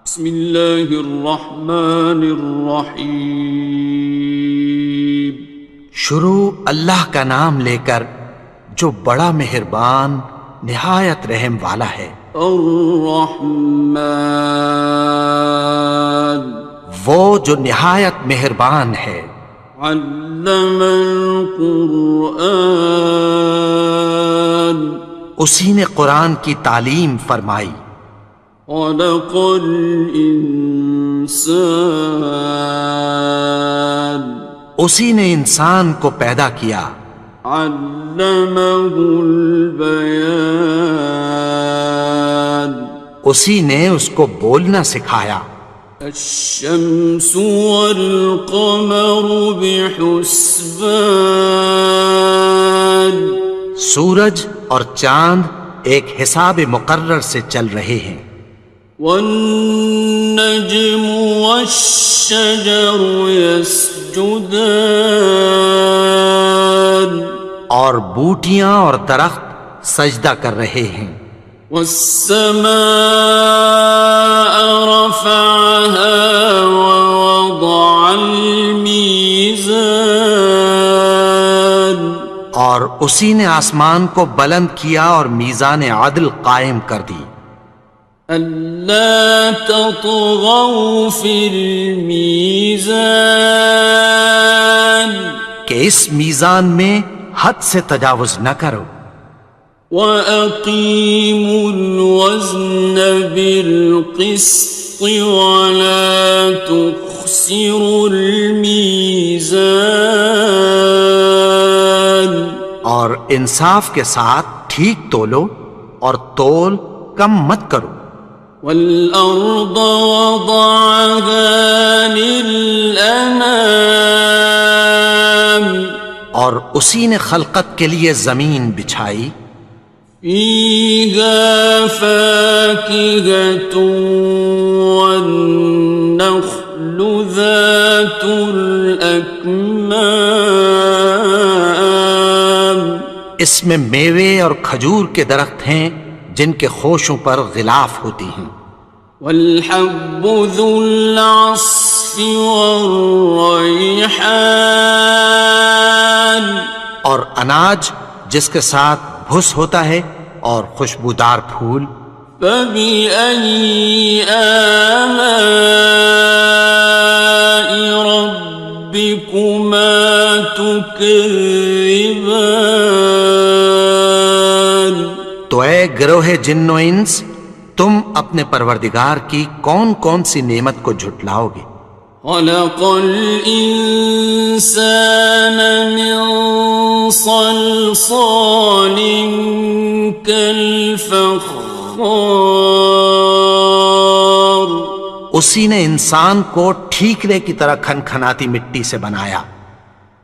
بسم اللہ الرحمن الرحیم۔ شروع اللہ کا نام لے کر جو بڑا مہربان نہایت رحم والا ہے۔ الرحمن، وہ جو نہایت مہربان ہے۔ علم القرآن، اسی نے قرآن کی تعلیم فرمائی۔ خلق الانسان، اسی نے انسان کو پیدا کیا۔ علمہ البیان، اسی نے اس کو بولنا سکھایا۔ الشمس والقمر بحسبان، سورج اور چاند ایک حساب مقرر سے چل رہے ہیں۔ والنجم والشجر يسجدان، اور بوٹیاں اور درخت سجدہ کر رہے ہیں۔ والسماء رفعها ووضع الميزان، اور اسی نے آسمان کو بلند کیا اور میزان عدل قائم کر دی۔ ألا تطغوا في الميزان، کہ اس میزان میں حد سے تجاوز نہ کرو۔ وَأَقِيمُوا الْوَزْنَ بِالْقِسْطِ وَلَا تُخْسِرُوا الْمِيزَانَ، اور انصاف کے ساتھ ٹھیک تولو اور تول کم مت کرو۔ وَالْأَرْضَ وَضَعَهَا لِلْأَنَامِ، اور اسی نے خلقت کے لیے زمین بچھائی۔ فِيهَا فَاكِهَةٌ وَالنَّخْلُ ذَاتُ الْأَكْمَامِ، اس میں میوے اور کھجور کے درخت ہیں جن کے خوشوں پر غلاف ہوتی ہیں۔ وَالْحَبُّ ذُو الْعَصْفِ وَالرَّيْحَانِ، اور اناج جس کے ساتھ بھس ہوتا ہے اور خوشبودار پھول۔ فَبِأَيِّ آلَاءِ رَبِّكُمَا تُكَذِّبَانِ، تو اے گروہ جن و انس، تم اپنے پروردگار کی کون کون سی نعمت کو جھٹلاؤ گے؟ خَلَقَ الْإِنسَانَ مِنْ صَلْصَالٍ كَالْفَخَّارِ، اسی نے انسان کو ٹھیکرے کی طرح کھنکھناتی مٹی سے بنایا۔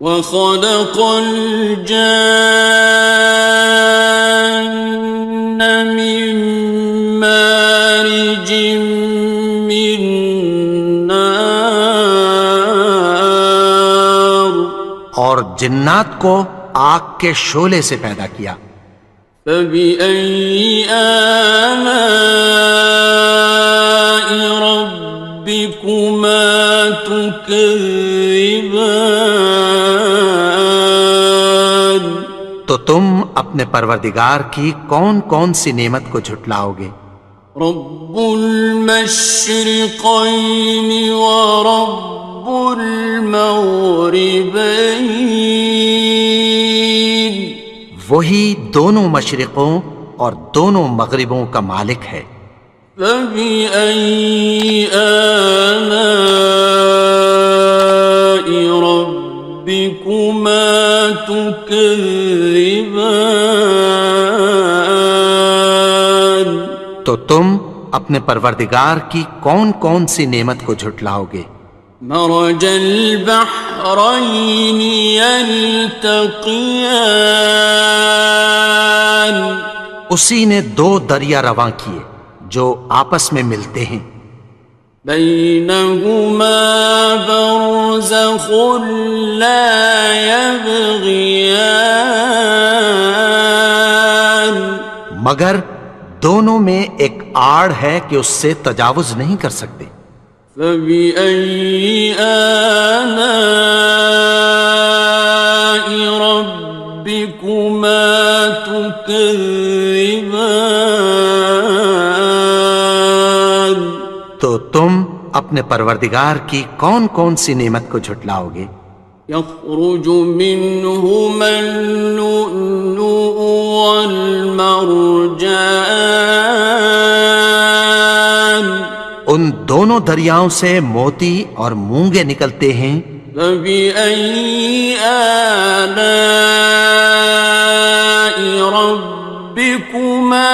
وَخَلَقَ الْجَانَّ مِن مَّارِجٍ مِّن نَّارٍ، اور جنات کو آگ کے شعلے سے پیدا کیا۔ فَبِأَيِّ آلَاءِ رَبِّكُمَا تُكَذِّبَانِ، تو تم اپنے پروردگار کی کون کون سی نعمت کو جھٹلاؤ گے؟ رب المشرقين ورب المغربين، وہی دونوں مشرقوں اور دونوں مغربوں کا مالک ہے۔ فَبِأَيِّ آلَاءِ رَبِّكُمَا تُكَذِّبَانِ، تو تم اپنے پروردگار کی کون کون سی نعمت کو جھٹلاؤ گے؟ مرج البحرين يلتقيان، اسی نے دو دریا رواں کیے جو آپس میں ملتے ہیں۔ بينهما برزخ لا يبغيان، مگر دونوں میں ایک آڑ ہے کہ اس سے تجاوز نہیں کر سکتے۔ فبأي آلاء ربكما تكذبان؟ تو تم اپنے پروردگار کی کون کون سی نعمت کو جھٹلاؤ گے؟ يخرج منهما اللؤلؤ والمرجان ان دونوں دریاؤں سے موتی اور مونگے نکلتے ہیں۔ فبأي آلاء ربكما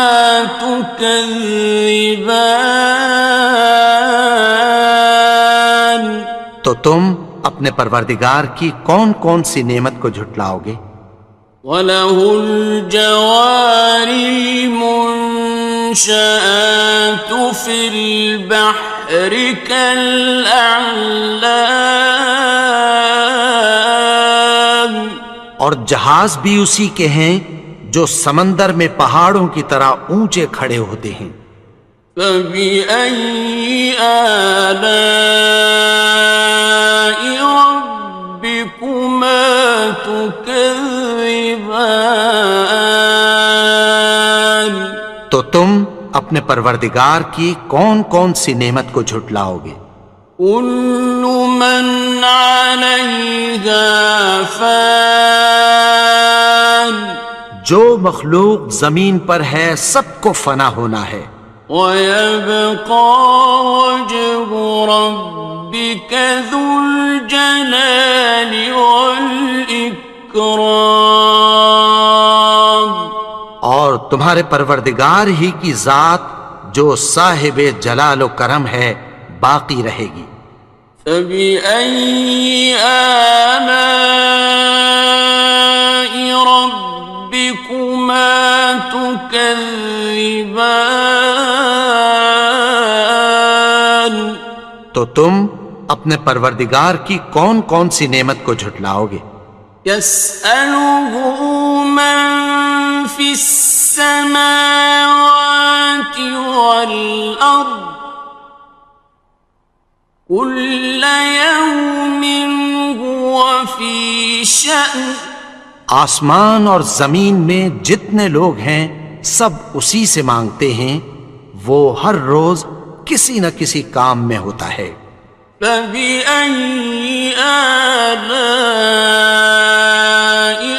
تكذبان؟ تو تم اپنے پروردگار کی کون کون سی نعمت کو جھٹلاؤ گے؟ وَلَهُ الْجَوَارِ الْمُنشَآتُ فِي الْبَحْرِ كَالْأَعْلَامِ، اور جہاز بھی اسی کے ہیں جو سمندر میں پہاڑوں کی طرح اونچے کھڑے ہوتے ہیں۔ فَبِأَيِّ آلَاءِ رَبِّكُمَا تُكَذِّبَانِ؟ تو تم اپنے پروردگار کی کون کون سی نعمت کو جھٹلاؤ گے؟ كُلُّ مَنْ عَلَيْهَا فَانٍ، جو مخلوق زمین پر ہے سب کو فنا ہونا ہے۔ وَيَبْقَى وَجْهُ رَبِّكَ ذُو الْجَلَالِ وَالْإِكْرَامِ، اور تمہارے پروردگار ہی کی ذات جو صاحب جلال و کرم ہے باقی رہے گی۔ فَبِأَيِّ آلَاءِ رَبِّكُمَا تُكَذِّبَانِ؟ تو تم اپنے پروردگار کی کون کون سی نعمت کو جھٹلاؤ گے؟ يَسْأَلُهُ مَن فِي السَّمَاوَاتِ وَالْأَرْضِ كُلَّ يَوْمٍ هُوَ فِي شَأْنٍ، آسمان اور زمین میں جتنے لوگ ہیں سب اسی سے مانگتے ہیں، وہ ہر روز کسی نہ کسی کام میں ہوتا ہے۔ فَبِأَيِّ آلَاءِ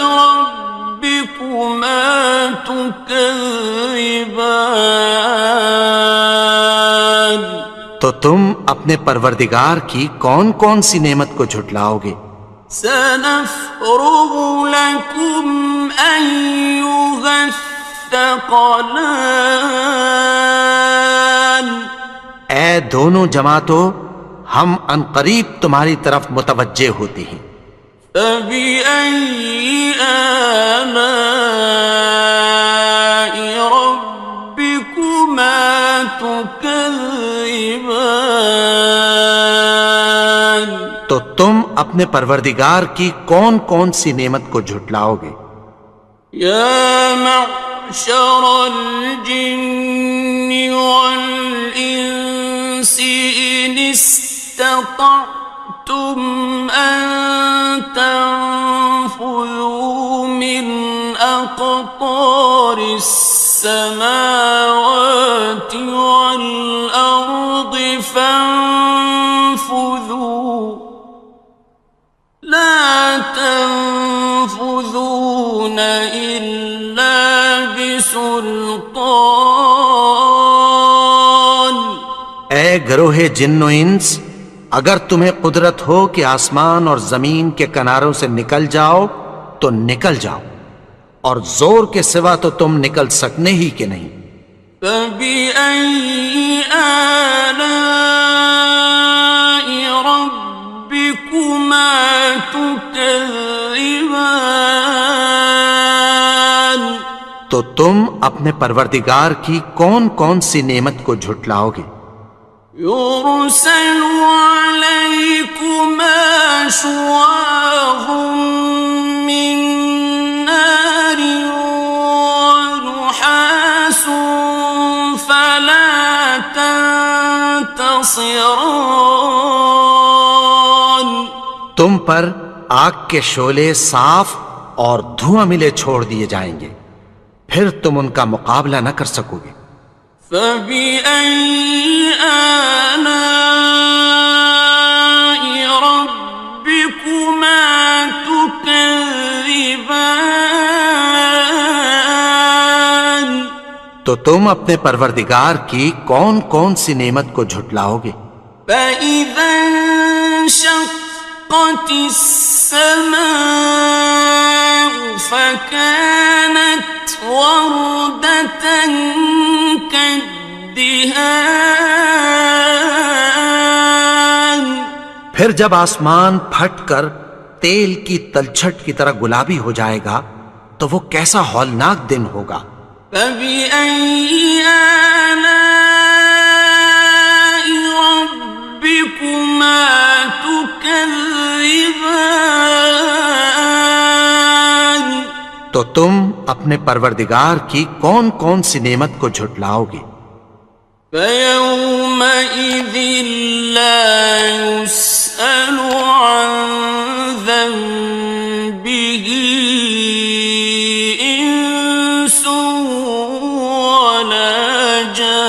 رَبِّكُمَا تُكَذِّبَانِ؟ تو تم اپنے پروردگار کی کون کون سی نعمت کو جھٹلاؤ گے؟ سَنَفْرُغُ لَكُمْ أَيُّهَ الثَّقَلَانِ؟ اے دونوں جماعتوں، ہم عنقریب تمہاری طرف متوجہ ہوتے ہیں۔ فَبِأَيِّ آلَاءِ رَبِّكُمَا تُكَذِّبَانِ؟ تو تم اپنے پروردگار کی کون کون سی نعمت کو جھٹلاؤ گے؟ يَا مَعْشَرَ الْجِنِّ وَالْإِنسِ إِنِ اسْتَطَعْتُمْ أَن تَنفُذُوا مِنْ أَقْطَارِ السَّمَاوَاتِ وَالْأَرْضِ فَانفُذُوا لَا تَنفُذُونَ إِلَّا بِسُلْطَانٍ۔ اے گروہ جن و انس، اگر تمہیں قدرت ہو کہ آسمان اور زمین کے کناروں سے نکل جاؤ تو نکل جاؤ، اور زور کے سوا تو تم نکل سکنے ہی کہ نہیں۔ فَبِأَيِّ آلَاءِ رَبِّكُمَا تُكَذِّبَانِ؟ تو تم اپنے پروردگار کی کون کون سی نعمت کو جھٹلاؤ گے؟ يُرْسَلُ عَلَيْكُمَا شُوَاظٌ مِّن نَّارٍ وَنُحَاسٌ فَلَا خصران. تم پر آگ کے شعلے صاف اور دھواں ملے چھوڑ دیے جائیں گے، پھر تم ان کا مقابلہ نہ کر سکو گے۔ فبأي آلاء ربكما تكذبان. تو تم اپنے پروردگار کی کون کون سی نعمت کو جھٹلاؤ گے؟ فإذا انشقت السماء فكانت وردة كالدهان. پھر جب آسمان پھٹ کر تیل کی تلچھٹ کی طرح گلابی ہو جائے گا تو وہ کیسا ہولناک دن ہوگا۔ فبأي آلاء ربكما تكذبان. تو تم اپنے پروردگار کی کون کون سی نعمت کو جھٹلاؤ گے؟ فيومئذ لا يسأل عن ذنبه إنس ولا جان.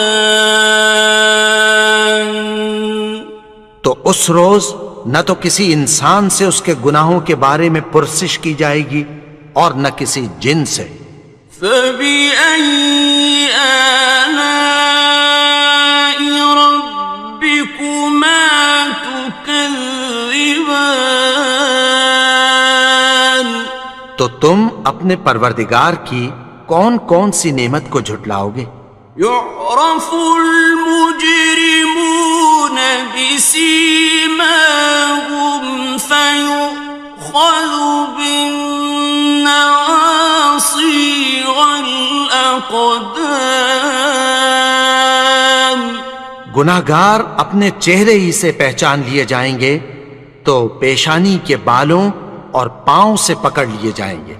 تو اس روز نہ تو کسی انسان سے اس کے گناہوں کے بارے میں پرسش کی جائے گی اور نہ کسی جن سے۔ فبأي آلاء ربكما تكذبان. تو تم اپنے پروردگار کی کون کون سی نعمت کو جھٹلاؤ گے؟ يعرف المجرمون بسيماهم فيؤخذ بالنواصي والأقدام. گناہگار اپنے چہرے ہی سے پہچان لیے جائیں گے تو پیشانی کے بالوں اور پاؤں سے پکڑ لیے جائیں گے۔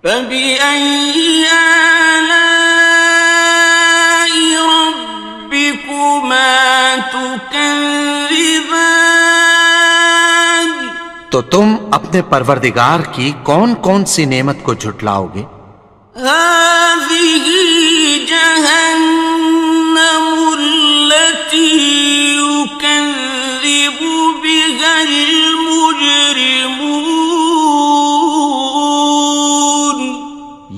فبأي آلاء ربكما تكذبان. تو تم اپنے پروردگار کی کون کون سی نعمت کو جھٹلاؤ گے؟ هذه جهنم التي يكذب بها المجرمون.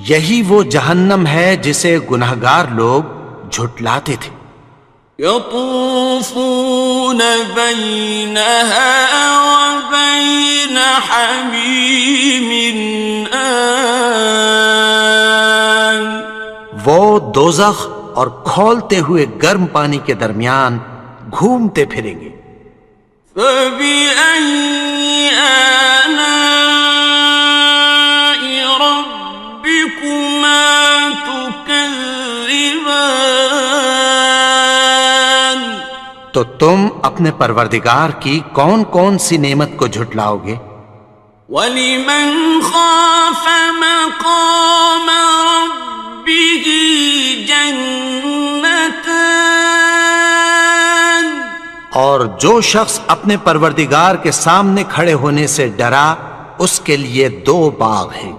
یہی وہ جہنم ہے جسے گناہگار لوگ جھٹلاتے تھے۔ يطوفون بينها وبين حميم آن. وہ دوزخ اور کھولتے ہوئے گرم پانی کے درمیان گھومتے پھریں گے۔ فبأي آلاء ربكما تكذبان. تو تم اپنے پروردگار کی کون کون سی نعمت کو جھٹلاؤ گے؟ وَلِمَنْ خَافَ مَقَامَ رَبِّهِ جَنَّتَانِ. اور جو شخص اپنے پروردگار کے سامنے کھڑے ہونے سے ڈرا اس کے لیے دو باغ ہیں۔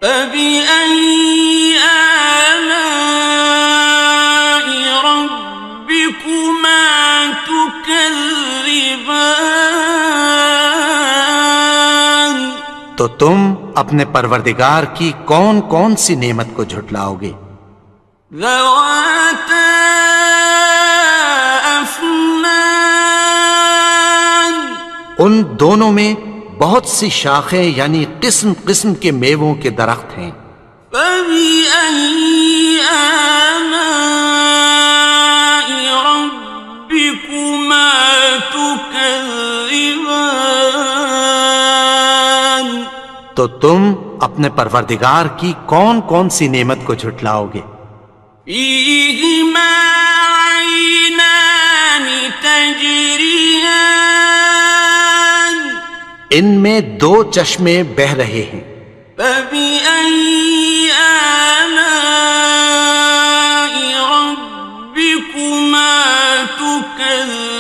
فَبِأَيِّ آلَاءِ رَبِّكُمَا تُكَذِّبَانِ. تو تم اپنے پروردگار کی کون کون سی نعمت کو جھٹلاؤ گے؟ ذَوَاتَا أَفْنَانٍ. ان دونوں میں بہت سی شاخیں یعنی قسم قسم کے میووں کے درخت ہیں۔ فَبِأَيِّ آلَاءِ رَبِّكُمَا تُكَذِّبَانِ. تو تم اپنے پروردگار کی کون کون سی نعمت کو جھٹلاؤ گے؟ فِيهِمَا عَيْنَانِ تَجْرِيَانِ. ان میں دو چشمے بہہ رہے ہیں۔ فَبِأَيِّ آلَاءِ رَبِّكُمَا تُكَذِّبَانِ.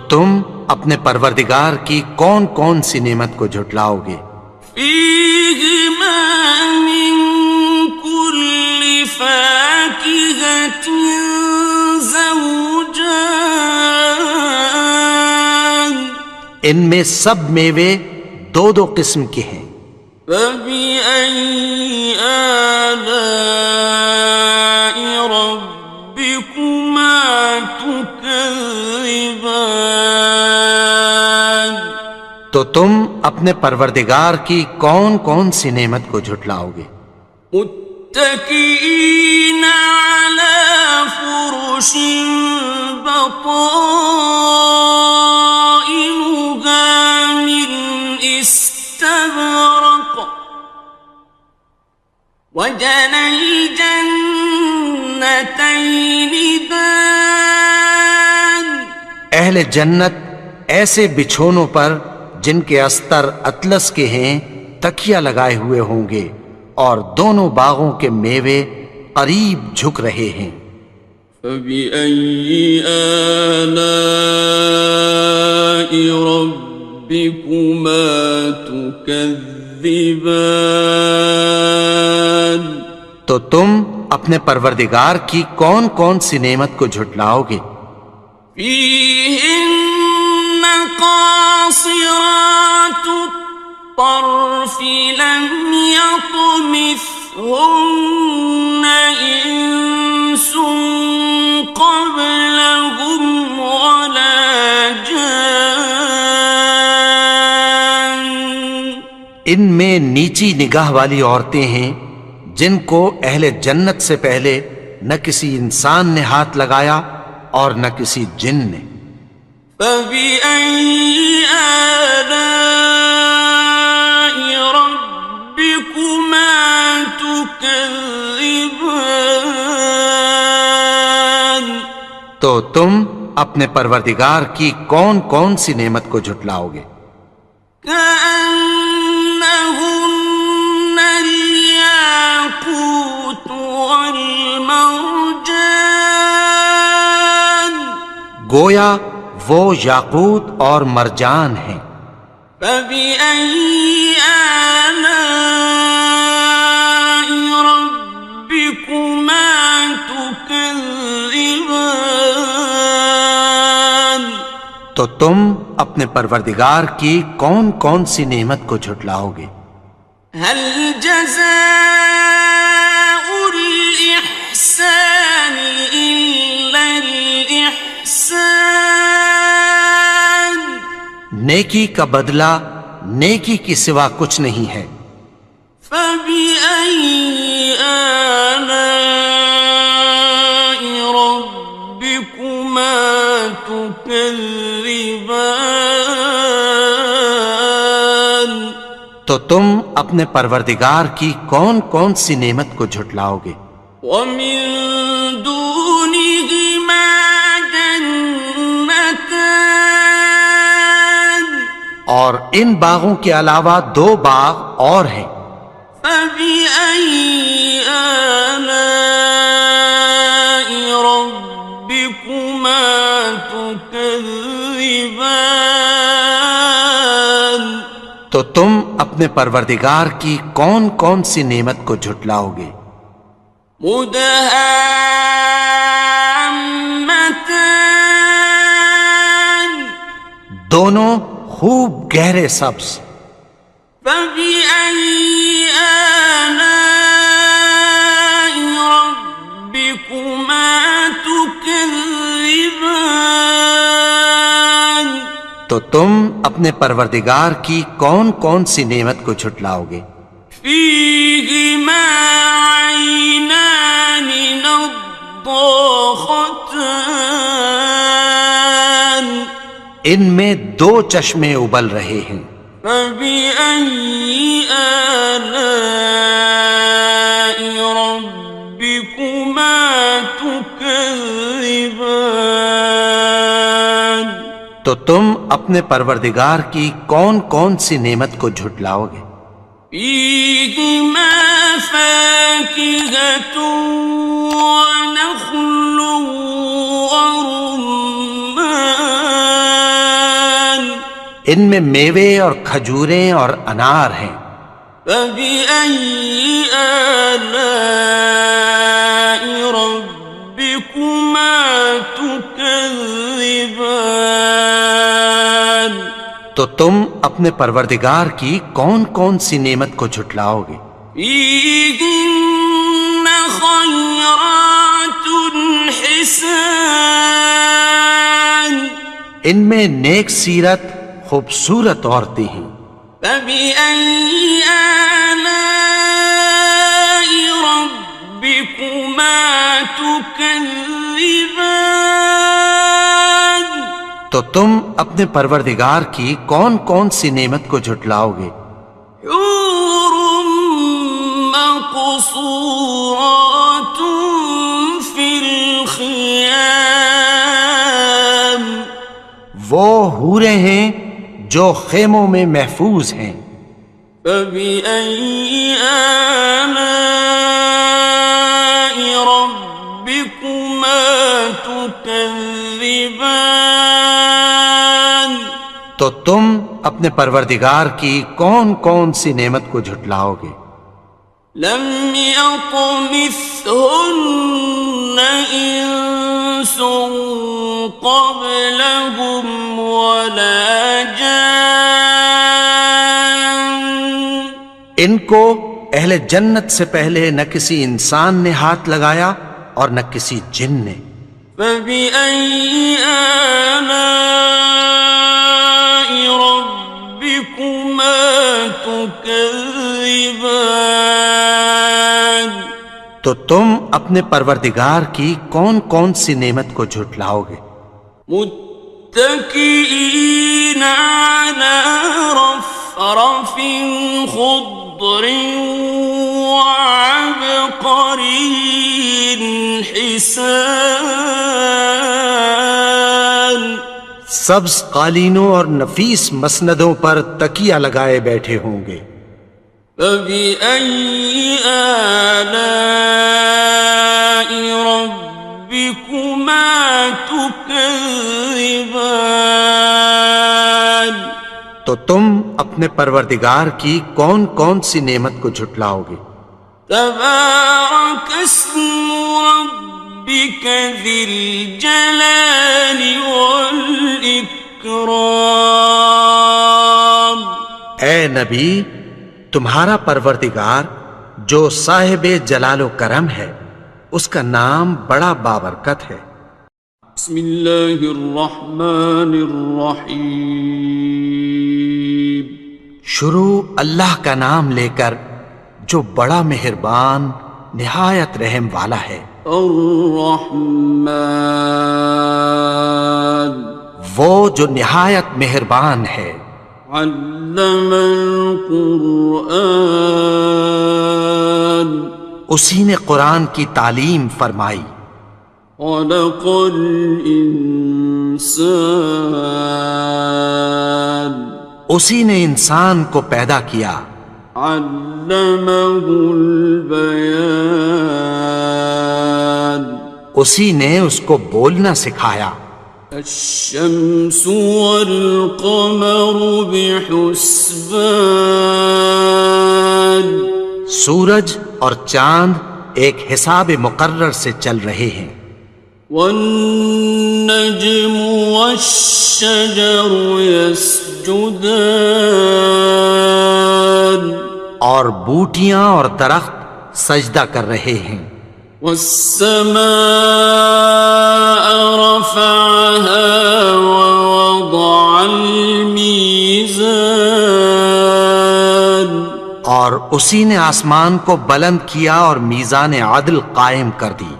تم اپنے پروردگار کی کون کون سی نعمت کو جھٹلاؤ گے؟ فيهما من كل فاكهة زوجان ان میں سب میوے دو دو قسم کے ہیں۔ فبأي آلاء ربكما تكذبان تو تم اپنے پروردگار کی کون کون سی نعمت کو جھٹلاؤ گے؟ متكئين على فرش بطائنها من استبرق وجنى الجنتين دان اہل جنت ایسے بچھونوں پر جن کے استر اطلس کے ہیں تکیہ لگائے ہوئے ہوں گے، اور دونوں باغوں کے میوے قریب جھک رہے ہیں۔ فبأي آلاء ربكما تكذبان تو تم اپنے پروردگار کی کون کون سی نعمت کو جھٹلاؤ گے؟ فيهن قاصرات الطرف لم يطمثهن إنس قبلهم ولا جان ان میں نیچی نگاہ والی عورتیں ہیں جن کو اہل جنت سے پہلے نہ کسی انسان نے ہاتھ لگایا اور نہ کسی جن نے۔ فبأي آلاء ربكما تكذبان تو تم اپنے پروردگار کی کون کون سی نعمت کو جھٹلاؤ گے؟ كأنهن الياقوت والمرجان گویا وہ یاقوت اور مرجان ہیں۔ فبأي آلاء ربكما تكذبان تو تم اپنے پروردگار کی کون کون سی نعمت کو جھٹلاؤ گے؟ هل جزاء الإحسان إلا الإحسان نیکی کا بدلہ نیکی کی سوا کچھ نہیں ہے۔ فبأي آلاء ربكما تكذبان تو تم اپنے پروردگار کی کون کون سی نعمت کو جھٹلاؤ گے؟ ومن دونهما جنتان اور ان باغوں کے علاوہ دو باغ اور ہیں۔ فبأي آلاء ربكما تكذبان تو تم اپنے پروردگار کی کون کون سی نعمت کو جھٹلاؤ گے؟ مدهامتان دونوں خوب گہرے سبز۔ فبأي آلاء ربكما تكذبان تو تم اپنے پروردگار کی کون کون سی نعمت کو جھٹلاؤ گے؟ فيهما عينان نضاختان ان میں دو چشمے ابل رہے ہیں۔ فبأي آلاء ربكما تكذبان تو تم اپنے پروردگار کی کون کون سی نعمت کو جھٹلاؤ گے؟ فيهما فاكهة ونخل ورمان ان میں میوے اور کھجوریں اور انار ہیں۔ فبأي آلاء ربكما تكذبان؟ تو تم اپنے پروردگار کی کون کون سی نعمت کو جھٹلاؤ گے؟ فيهن خيرات حسان، ان میں نیک سیرت خوبصورت عورتیں ہیں۔ فبأي آلاء ربكما تكذبان؟ تو تم اپنے پروردگار کی کون کون سی نعمت کو جھٹلاؤ گے؟ حور مقصورات في الخيام، وہ حوریں ہیں جو خیموں میں محفوظ ہیں۔ فبأي آلاء ربكما تكذبان؟ تو تم اپنے پروردگار کی کون کون سی نعمت کو جھٹلاؤ گے؟ لم يطمثهن إنس قبلهم ولا جان، ان کو اہل جنت سے پہلے نہ کسی انسان نے ہاتھ لگایا اور نہ کسی جن نے۔ فبأي آلاء ربكما تكذبان؟ تو تم اپنے پروردگار کی کون کون سی نعمت کو جھٹلاؤ گے؟ متكئين على رفرف خضر وعبقري حسان، سبز قالینوں اور نفیس مسندوں پر تکیہ لگائے بیٹھے ہوں گے۔ فبأي آلاء ربكما تكذبان؟ تو تم اپنے پروردگار کی کون کون سی نعمت کو جھٹلاؤ گے؟ تبارك اسم ربك ذي الجلال والإكرام، اے نبی، تمہارا پروردگار جو صاحب جلال و کرم ہے، اس کا نام بڑا بابرکت ہے۔ بسم اللہ الرحمن الرحیم، شروع اللہ کا نام لے کر جو بڑا مہربان نہایت رحم والا ہے۔ الرحمن، وہ جو نہایت مہربان ہے۔ علم القرآن، اسی نے قرآن کی تعلیم فرمائی۔ خلق الانسان، اسی نے انسان کو پیدا کیا۔ علمہ البیان، اسی نے اس کو بولنا سکھایا۔ الشمس والقمر بحسبان، سورج اور چاند ایک حساب مقرر سے چل رہے ہیں۔ والنجم والشجر يسجدان، اور بوٹیاں اور درخت سجدہ کر رہے ہیں۔ والسماء رفعها ووضع الميزان، اور اسی نے آسمان کو بلند کیا اور میزان عدل قائم کر دی۔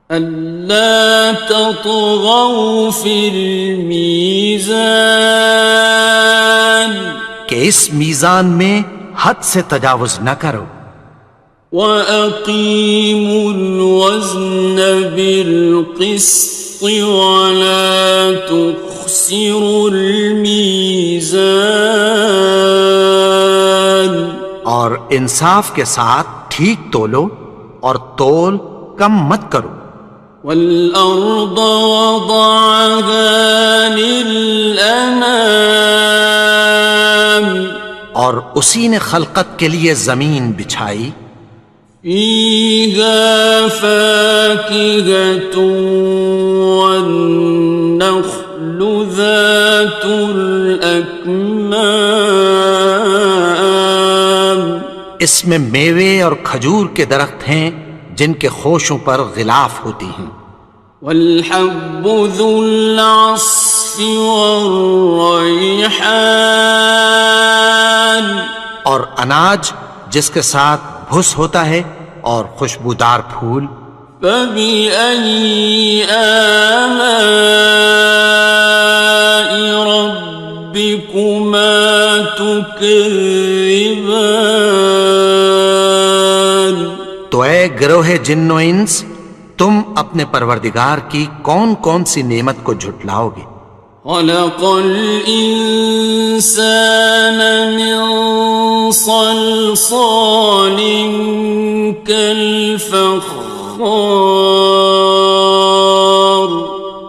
ألا تطغوا في الميزان، کہ اس میزان میں حد سے تجاوز نہ کرو۔ وَأَقِيمُوا الْوَزْنَ بِالْقِسْطِ وَلَا تُخْسِرُوا الْمِيزَانَ، اور انصاف کے ساتھ ٹھیک تولو اور تول کم مت کرو۔ وَالْأَرْضَ وَضَعَهَا لِلْأَنَامِ، اور اسی نے خلقت کے لیے زمین بچھائی، فيها فاكهة والنخل ذات الأكمام، اس میں میوے اور کھجور کے درخت ہیں جن کے خوشوں پر غلاف ہوتی ہیں، والحب ذو العصف والریحان، اور اناج جس کے ساتھ بھس ہوتا ہے اور خوشبودار پھول، فبأي آلاء ربكما تكذبان۔ تو اے گروہ جن و انس، تم اپنے پروردگار کی کون کون سی نعمت کو جھٹلاؤ گے؟ خلق الإنسان من صلصال كالفخار،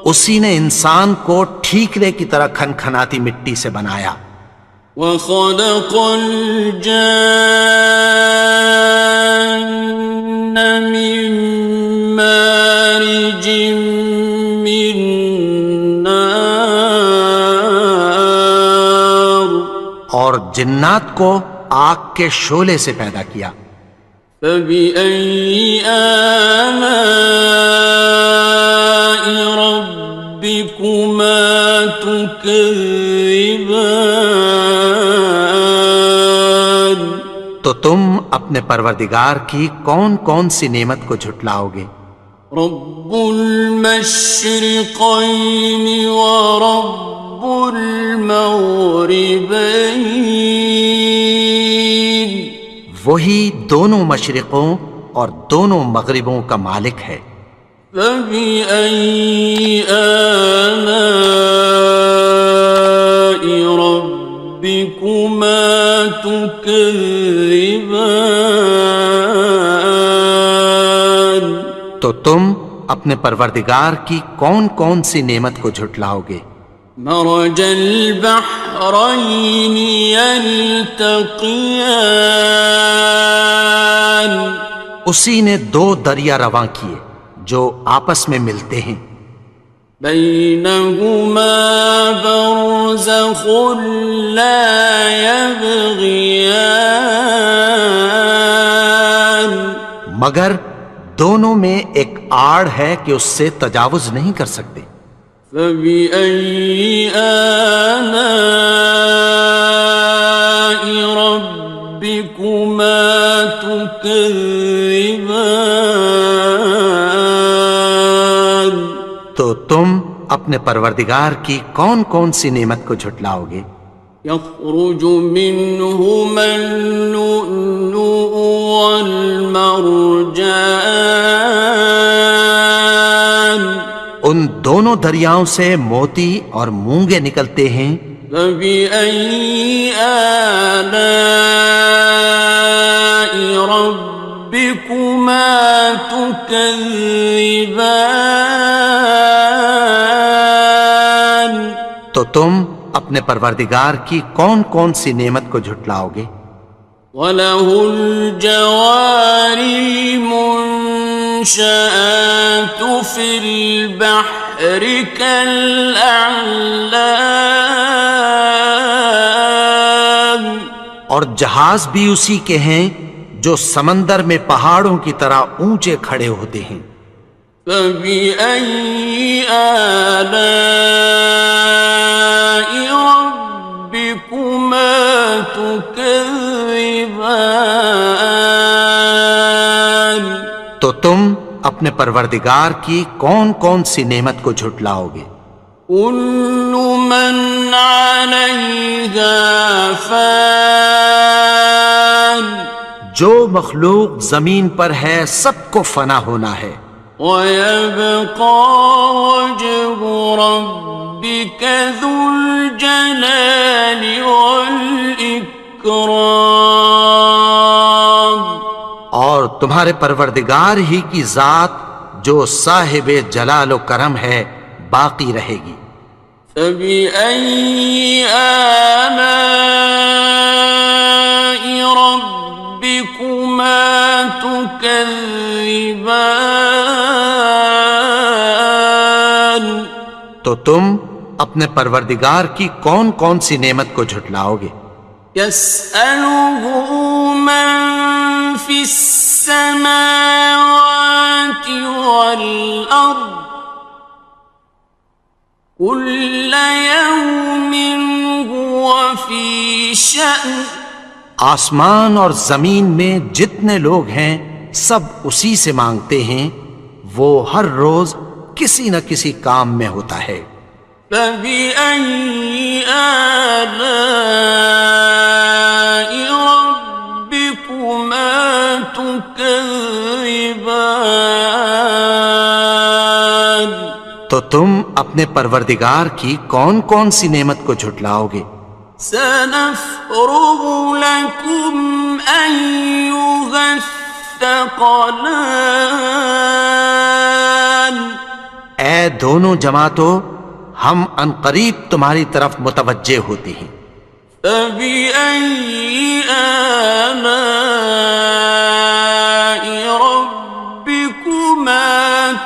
اسی نے انسان کو ٹھیکرے کی طرح کھنکھناتی مٹی سے بنایا، وخلق الجان من مارج من نار، اور جنات کو آگ کے شعلے سے پیدا کیا، فبأي آلاء ربكما تكذبان۔ تو تم اپنے پروردگار کی کون کون سی نعمت کو جھٹلاؤ گے؟ رب المشرقين ورب المغربين، وہی دونوں مشرقوں اور دونوں مغربوں کا مالک ہے، فبأي آلاء ربكما تكذبان۔ تو تم اپنے پروردگار کی کون کون سی نعمت کو جھٹلاؤ گے؟ مرج البحرين يلتقيان، اسی نے دو دریا رواں کیے جو آپس میں ملتے ہیں، بينهما برزخ لا يبغيان، مگر دونوں میں ایک آڑ ہے کہ اس سے تجاوز نہیں کر سکتے، فبأي آلاء ربكما تكذبان۔ تو تم اپنے پروردگار کی کون کون سی نعمت کو جھٹلاؤ گے؟ يخرج منهما اللؤلؤ والمرجان، ان دونوں دریاؤں سے موتی اور مونگے نکلتے ہیں، فبأي آلاء ربكما تكذبان۔ تو تم اپنے پروردگار کی کون کون سی نعمت کو جھٹلاؤ گے؟ وَلَهُ الْجَوَارِ الْمُنشَآتُ فِي الْبَحْرِ كَالْأَعْلَامِ، اور جہاز بھی اسی کے ہیں جو سمندر میں پہاڑوں کی طرح اونچے کھڑے ہوتے ہیں، فَبِأَيِّ آلَاءِ رَبِّكُمَا تُكَذِّبَانِ۔ تو تم اپنے پروردگار کی کون کون سی نعمت کو جھٹلاؤ گے؟ كل من عليها فان، جو مخلوق زمین پر ہے سب کو فنا ہونا ہے، ويبقى وجه ربك ذو الجلال والإكرام، اور تمہارے پروردگار ہی کی ذات جو صاحب جلال و کرم ہے باقی رہے گی، فبأي آلاء ربكما تكذبان؟ تو تم اپنے پروردگار کی کون کون سی نعمت کو جھٹلاؤ گے؟ يسأله من في السماوات والأرض كل يوم هو في شأن. آسمان اور زمین میں جتنے لوگ ہیں سب اسی سے مانگتے ہیں، وہ ہر روز کسی نہ کسی کام میں ہوتا ہے۔ فبأي آلاء ربكما تكذبان؟ تو تم اپنے پروردگار کی کون کون سی نعمت کو جھٹلاؤ گے؟ سنفرغ لكم أيها الثقلان. اے دونوں جماعتوں، ہم عنقریب تمہاری طرف متوجہ ہوتے ہیں۔ فبأي آلاء ربكما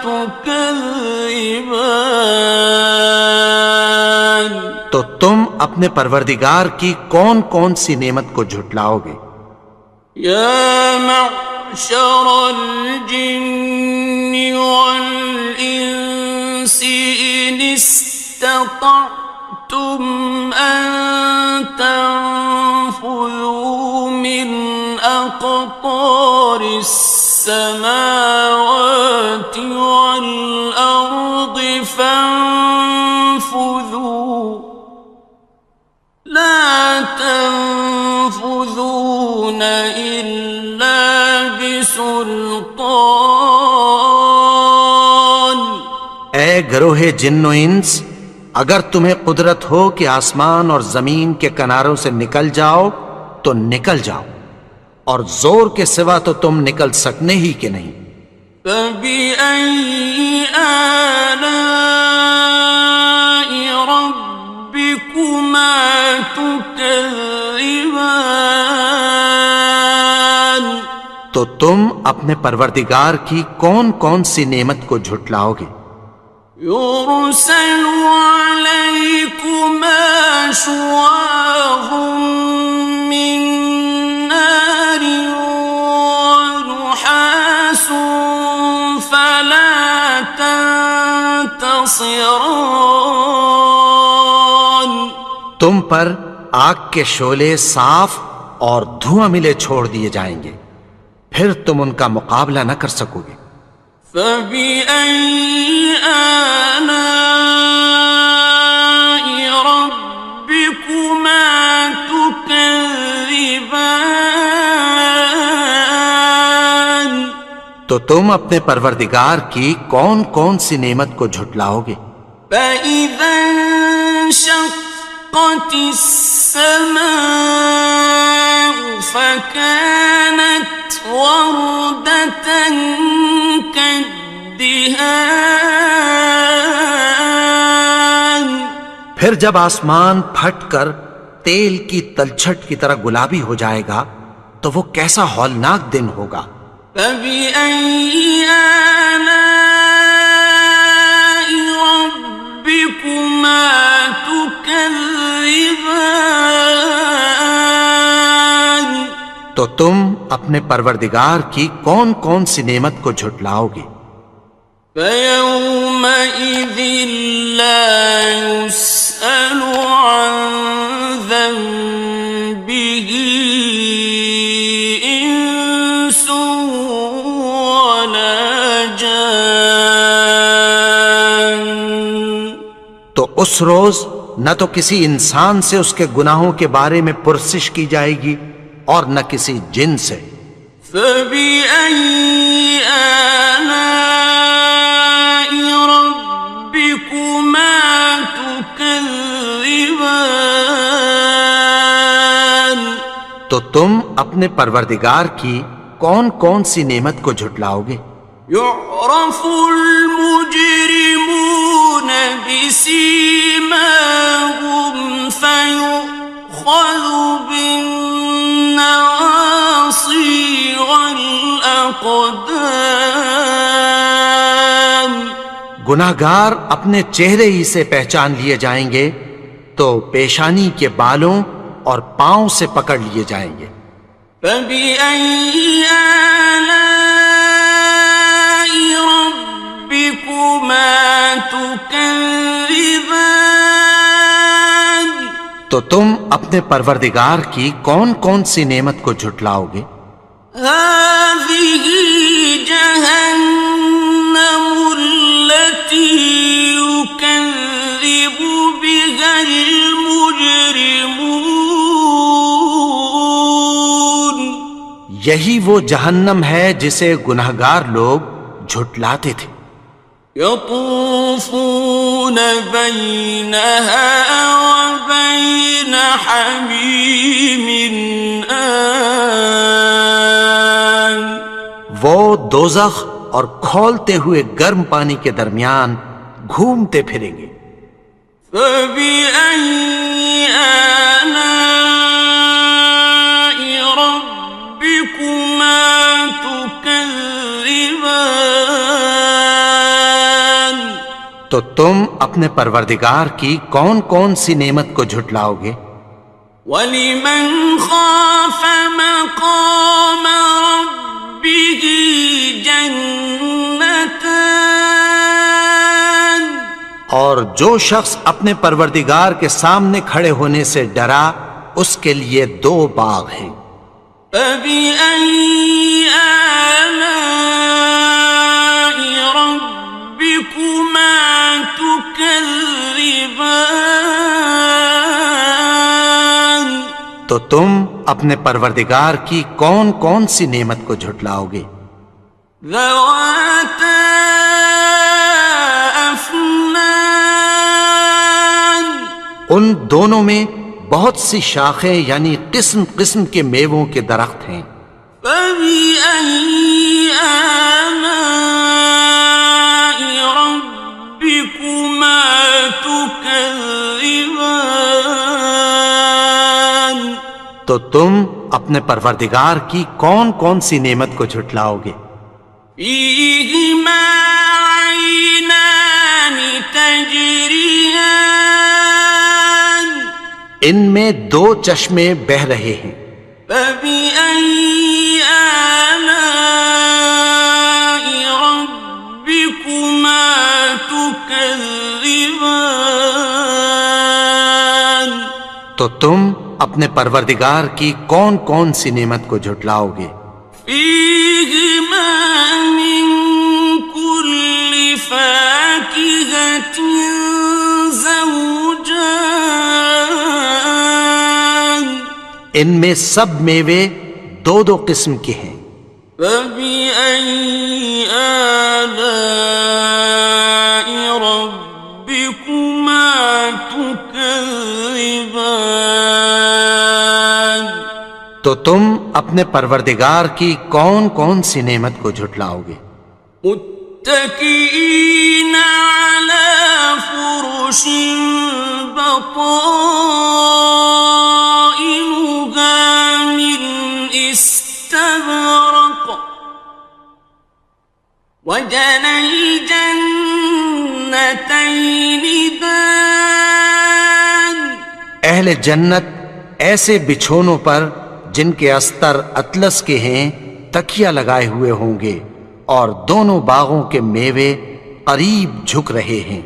تكذبان؟ تو تم اپنے پروردگار کی کون کون سی نعمت کو جھٹلاؤ گے؟ یا معشر الجن والانس ان استطعتم ان تنفذوا من اقطار السماوات والارض فانفذوا لا تنفذون إلا بسلطان. اے گروہ جن و انس، اگر تمہیں قدرت ہو کہ آسمان اور زمین کے کناروں سے نکل جاؤ تو نکل جاؤ، اور زور کے سوا تو تم نکل سکنے ہی کہ نہیں۔ فبأي آلاء ربكما تكذبان؟ تو تم اپنے پروردگار کی کون کون سی نعمت کو جھٹلاؤ گے؟ يرسل عليكما شواظ من نار ونحاس فلا تنتصران. تم پر آگ کے شعلے صاف اور دھواں ملے چھوڑ دیے جائیں گے، پھر تم ان کا مقابلہ نہ کر سکو گے۔ فبأي آلاء ربكما تكذبان؟ تو تم اپنے پروردگار کی کون کون سی نعمت کو جھٹلاؤ گے؟ فإذا انشقت السماء فكانت وردة كالدهان. پھر جب آسمان پھٹ کر تیل کی تلچھٹ کی طرح گلابی ہو جائے گا تو وہ کیسا ہولناک دن ہوگا۔ فبأي آلاء ربكما تكذبان؟ تو تم اپنے پروردگار کی کون کون سی نعمت کو جھٹلاؤ گے؟ فيومئذ لا يسأل عن ذنبه إنس ولا جان. تو اس روز نہ تو کسی انسان سے اس کے گناہوں کے بارے میں پرسش کی جائے گی اور نہ کسی جن سے۔ فبأي آلاء ربكما تكذبان؟ تو تم اپنے پروردگار کی کون کون سی نعمت کو جھٹلاؤ گے؟ يعرف المجرمون بسيماهم گناہگار اپنے چہرے ہی سے پہچان لیے جائیں گے تو پیشانی کے بالوں اور پاؤں سے پکڑ لیے جائیں گے۔ فَبِأَيِّ آلَاءِ رَبِّكُمَا تُكَذِّبَانِ؟ تو تم اپنے پروردگار کی کون کون سی نعمت کو جھٹلاؤ گے؟ هَٰذِهِ جَهَنَّمُ الَّتِي يُكَذِّبُ بِهَا الْمُجْرِمُونَ۔ یہی وہ جہنم ہے جسے گناہگار لوگ جھٹلاتے تھے۔ يطوفون بينها وبين حميم آن۔ وہ دوزخ اور کھولتے ہوئے گرم پانی کے درمیان گھومتے پھریں گے۔ فبأي آلاء ربكما تكذبان؟ تو تم اپنے پروردگار کی کون کون سی نعمت کو جھٹلاؤ گے؟ وَلِمَنْ خَافَ مَقَامَ رَبِّهِ جَنَّتَانِ؟ اور جو شخص اپنے پروردگار کے سامنے کھڑے ہونے سے ڈرا اس کے لیے دو باغ ہیں۔ فَبِأَيِّ آلَاءِ رَبِّكُمَا تُكَذِّبَانِ؟ تو تم اپنے پروردگار کی کون کون سی نعمت کو جھٹلاؤ گے؟ ذَوَاتَا أَفْنَانٍ؟ ان دونوں میں بہت سی شاخیں یعنی قسم قسم کے میووں کے درخت ہیں۔ فَبِأَيِّ آلَاءِ رَبِّكُمَا تُكَذِّبَانِ؟ تو تم اپنے پروردگار کی کون کون سی نعمت کو جھٹلاؤ گے؟ فِيهِمَا عَيْنَانِ تَجْرِيَانِ؟ ان میں دو چشمے بہہ رہے ہیں۔ فَبِأَيِّ آلَاءِ رَبِّكُمَا تُكَذِّبَانِ؟ تو تم اپنے پروردگار کی کون کون سی نعمت کو جھٹلاؤ گے؟ فِيهِمَا مِن كُلِّ فَاكِهَةٍ زَوْجَانِ؟ ان میں سب میوے دو دو قسم کے ہیں۔ فَبِأَيِّ آلَاءِ رَبِّكُمَا تُكَذِّبَانِ؟ تو تم اپنے پروردگار کی کون کون سی نعمت کو جھٹلاؤ گے؟ متكئين على فرش بطائنها من استبرق وجنى الجنتين دان۔ اہل جنت ایسے بچھونوں پر جن کے استر اطلس کے ہیں تکیہ لگائے ہوئے ہوں گے اور دونوں باغوں کے میوے قریب جھک رہے ہیں۔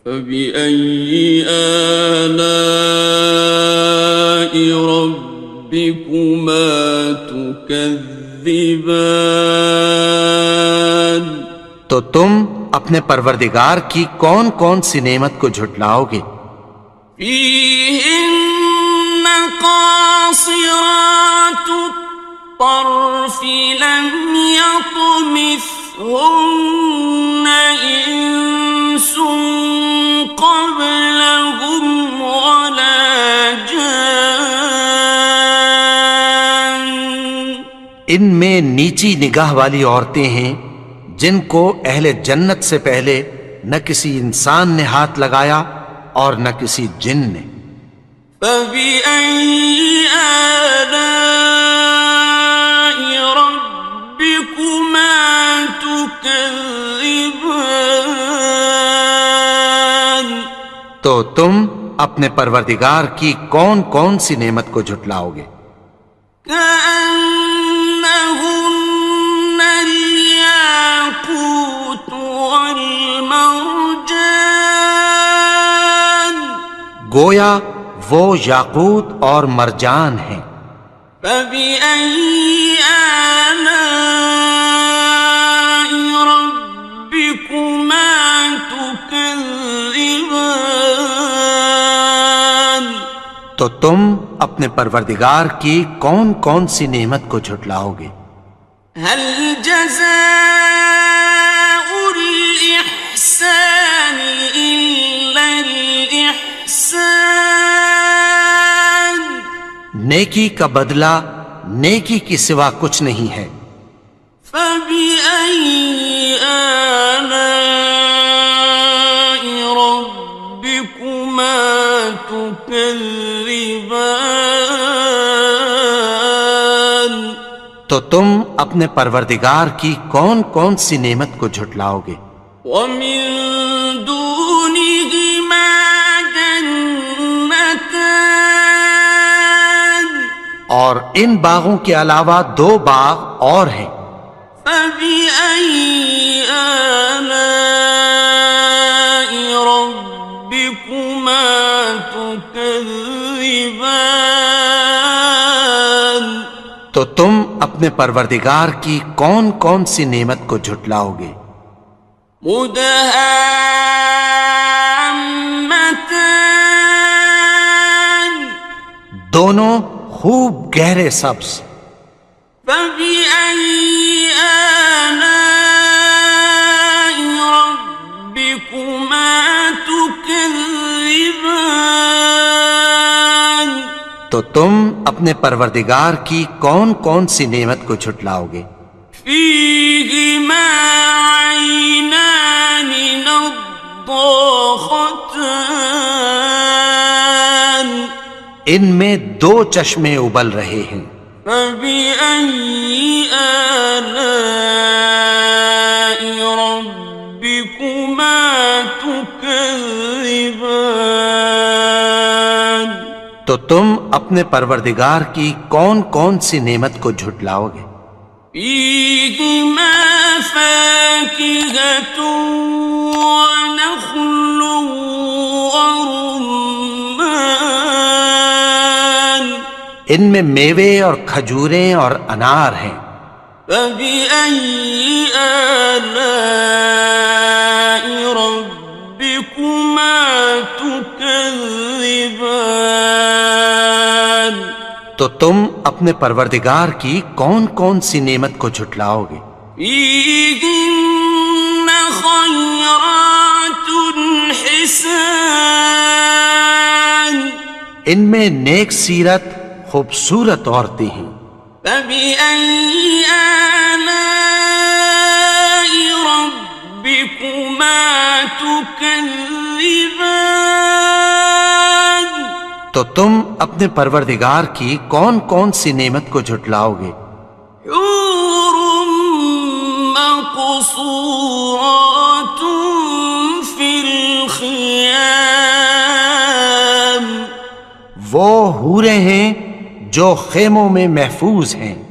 فَبِأَيِّ آلَاءِ رَبِّكُمَا تُكَذِّبَانِ؟ تو تم اپنے پروردگار کی کون کون سی نعمت کو جھٹلاؤ گے؟ فِيهِنَّ قَاصِرَاتُ الطَّرْفِ لَمْ يَطْمِثْهُنَّ إِنسٌ قَبْلَهُمْ وَلَا جَانٌّ۔ ان میں نیچی نگاہ والی عورتیں ہیں جن کو اہل جنت سے پہلے نہ کسی انسان نے ہاتھ لگایا اور نہ کسی جن نے۔ فَبِأَيِّ آلَاءِ رَبِّكُمَا تُكَذِّبَانِ؟ تو تم اپنے پروردگار کی کون کون سی نعمت کو جھٹلاؤ گے؟ كأنهن الياقوت والمرجان گویا وہ یاقوت اور مرجان ہیں۔ فبأي آلاء ربكما تكذبان تو تم اپنے پروردگار کی کون کون سی نعمت کو جھٹلاؤ گے؟ هل جزاء الإحسان إلا الإحسان نیکی کا بدلہ نیکی کی سوا کچھ نہیں ہے۔ فبأي آلاء ربكما تكذبان تو تم اپنے پروردگار کی کون کون سی نعمت کو جھٹلاؤ گے؟ ومن دونهما جنتان اور ان باغوں کے علاوہ دو باغ اور ہیں۔ فبأي آلاء ربكما تكذبان تو تم اپنے پروردگار کی کون کون سی نعمت کو جھٹلاؤ گے؟ مدهامتان دونوں خوب گہرے سبز۔ فبأي آلاء ربكما تكذبان تو تم اپنے پروردگار کی کون کون سی نعمت کو جھٹلاؤ گے؟ فيهما عينان نضاختان ان میں دو چشمے ابل رہے ہیں۔ فبأي آلاء ربكما تكذبان تو تم اپنے پروردگار کی کون کون سی نعمت کو جھٹلاؤ گے؟ فيهما فاكهة ونخل ورمان ان میں میوے اور کھجوریں اور انار ہیں۔ فبأي آلاء ربكما تكذبان تو تم اپنے پروردگار کی کون کون سی نعمت کو جھٹلاؤ گے؟ فيهن خيرات حسان ان میں نیک سیرت خوبصورت عورتیں ہیں۔ فبأي آلاء ربكما تكذبان تو تم اپنے پروردگار کی کون کون سی نعمت کو جھٹلاؤ گے؟ حور مقصورات في الخيام وہ حوریں ہیں جو خیموں میں محفوظ ہیں۔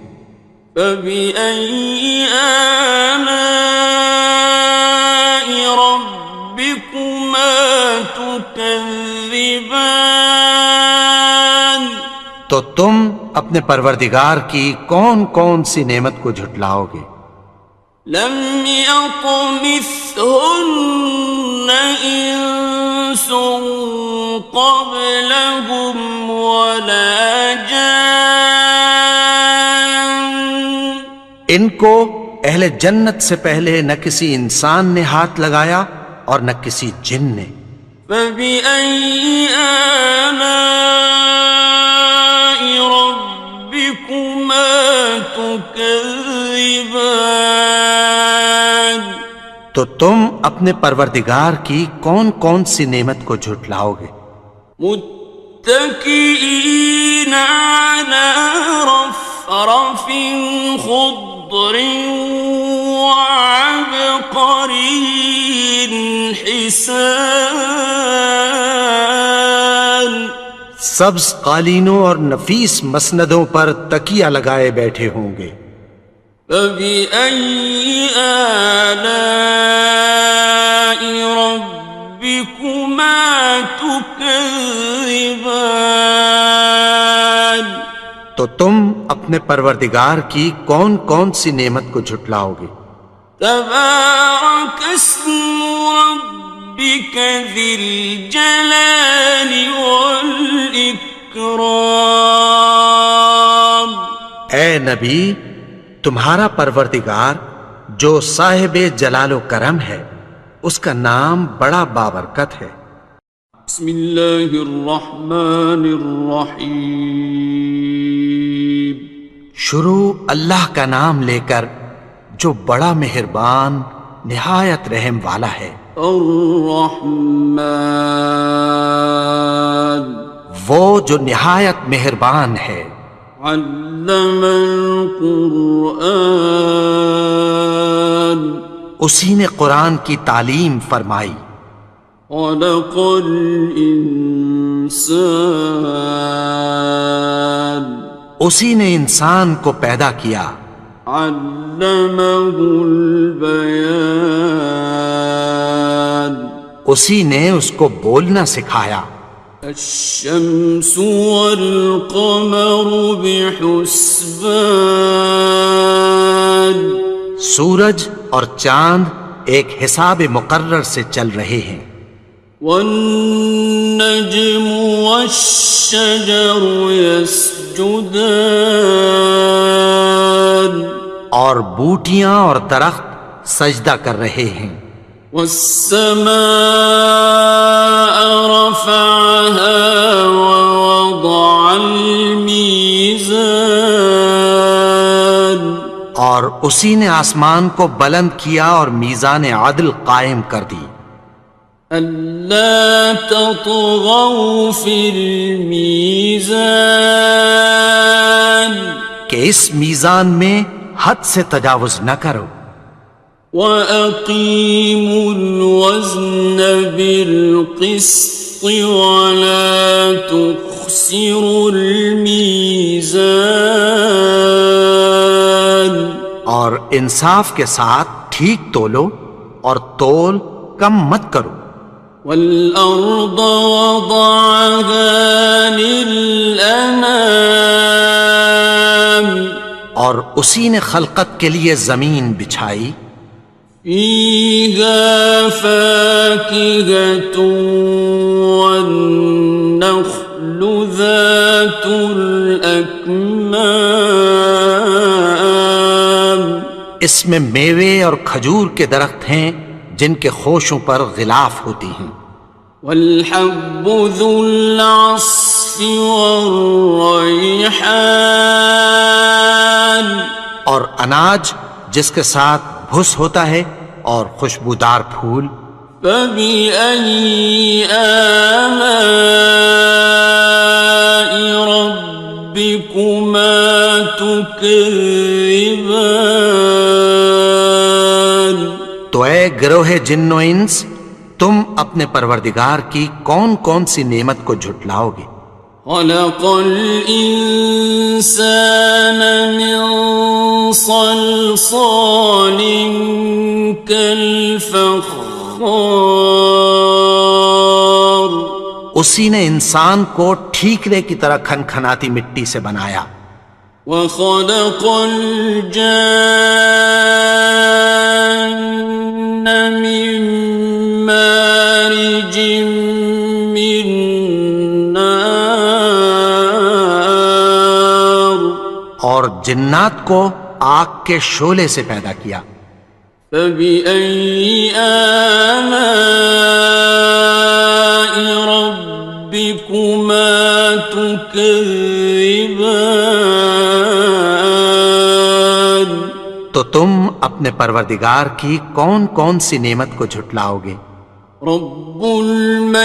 فبأي آلاء ربكما تكذبان تو تم اپنے پروردگار کی کون کون سی نعمت کو جھٹلاؤ گے؟ لم يطمثهن إنس قبلهم ولا جان ان کو اہل جنت سے پہلے نہ کسی انسان نے ہاتھ لگایا اور نہ کسی جن نے۔ فبأي آلاء ربكما تكذبان تو تم اپنے پروردگار کی کون کون سی نعمت کو جھٹلاؤ گے؟ متكئين على رفرف خضر وعبقري حسان سبز قالینوں اور نفیس مسندوں پر تکیہ لگائے بیٹھے ہوں گے. فبأي آلاء ربكما تكذبان. تو تم اپنے پروردگار کی کون کون سی نعمت کو جھٹلاؤ گے؟ تبارك اسم ربك ذي الجلال والإكرام. اے نبی، تمہارا پروردگار جو صاحب جلال و کرم ہے، اس کا نام بڑا بابرکت ہے. بسم اللہ الرحمن الرحیم. شروع اللہ کا نام لے کر جو بڑا مہربان نہایت رحم والا ہے. الرحمن وہ جو نہایت مہربان ہے. علم القرآن اسی نے قرآن کی تعلیم فرمائی. خلق الانسان اسی نے انسان کو پیدا کیا. علمہ البیان اسی نے اس کو بولنا سکھایا. الشمس والقمر بحسبان سورج اور چاند ایک حساب مقرر سے چل رہے ہیں. والنجم والشجر يسجدان اور بوٹیاں اور درخت سجدہ کر رہے ہیں. والسماء رفعها ووضع الميزان اور اسی نے آسمان کو بلند کیا اور میزان عدل قائم کر دی. ألا تطغوا في الميزان کہ اس میزان میں حد سے تجاوز نہ کرو. وَأَقِيمُوا الْوَزْنَ بِالْقِسْطِ وَلَا تُخْسِرُوا الْمِيزَانَ اور انصاف کے ساتھ ٹھیک تولو اور تول کم مت کرو. وَالْأَرْضَ وَضَعَهَا لِلْأَنَامِ اور اسی نے خلقت کے لیے زمین بچھائی. فِيهَا فَاكِهَةٌ وَالنَّخْلُ ذَاتُ الْأَكْمَامِ اس میں میوے اور کھجور کے درخت ہیں جن کے خوشوں پر غلاف ہوتی ہیں. وَالْحَبُّ ذُو الْعَصْفِ وَالرَّيْحَانِ اور اناج جس کے ساتھ بھس ہوتا ہے اور خوشبودار پھول. فَبِأَيِّ آلَاءِ رَبِّكُمَا تُكَذِّبَانِ تو اے گروہ جن و انس، تم اپنے پروردگار کی کون کون سی نعمت کو جھٹلاؤ گے؟ خلق الإنسان من صلصال كالفخار اسی نے انسان کو ٹھیکرے کی طرح کھنکھناتی مٹی سے بنایا. وخلق الجان من مارج من نار اور جنات کو آگ کے شعلے سے پیدا کیا. فبأي آلاء ربكما تكذبان تو تم اپنے پروردگار کی کون کون سی نعمت کو جھٹلاؤ گے؟ رب المشرقين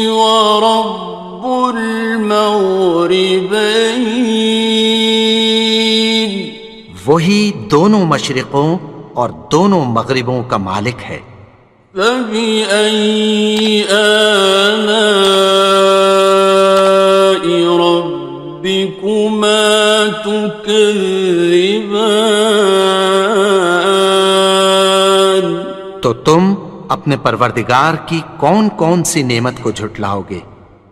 ورب المغربين وہی دونوں مشرقوں اور دونوں مغربوں کا مالک ہے. فبأي آلاء ربكما تكذبان؟ تو تم اپنے پروردگار کی کون کون سی نعمت کو جھٹلاؤ گے؟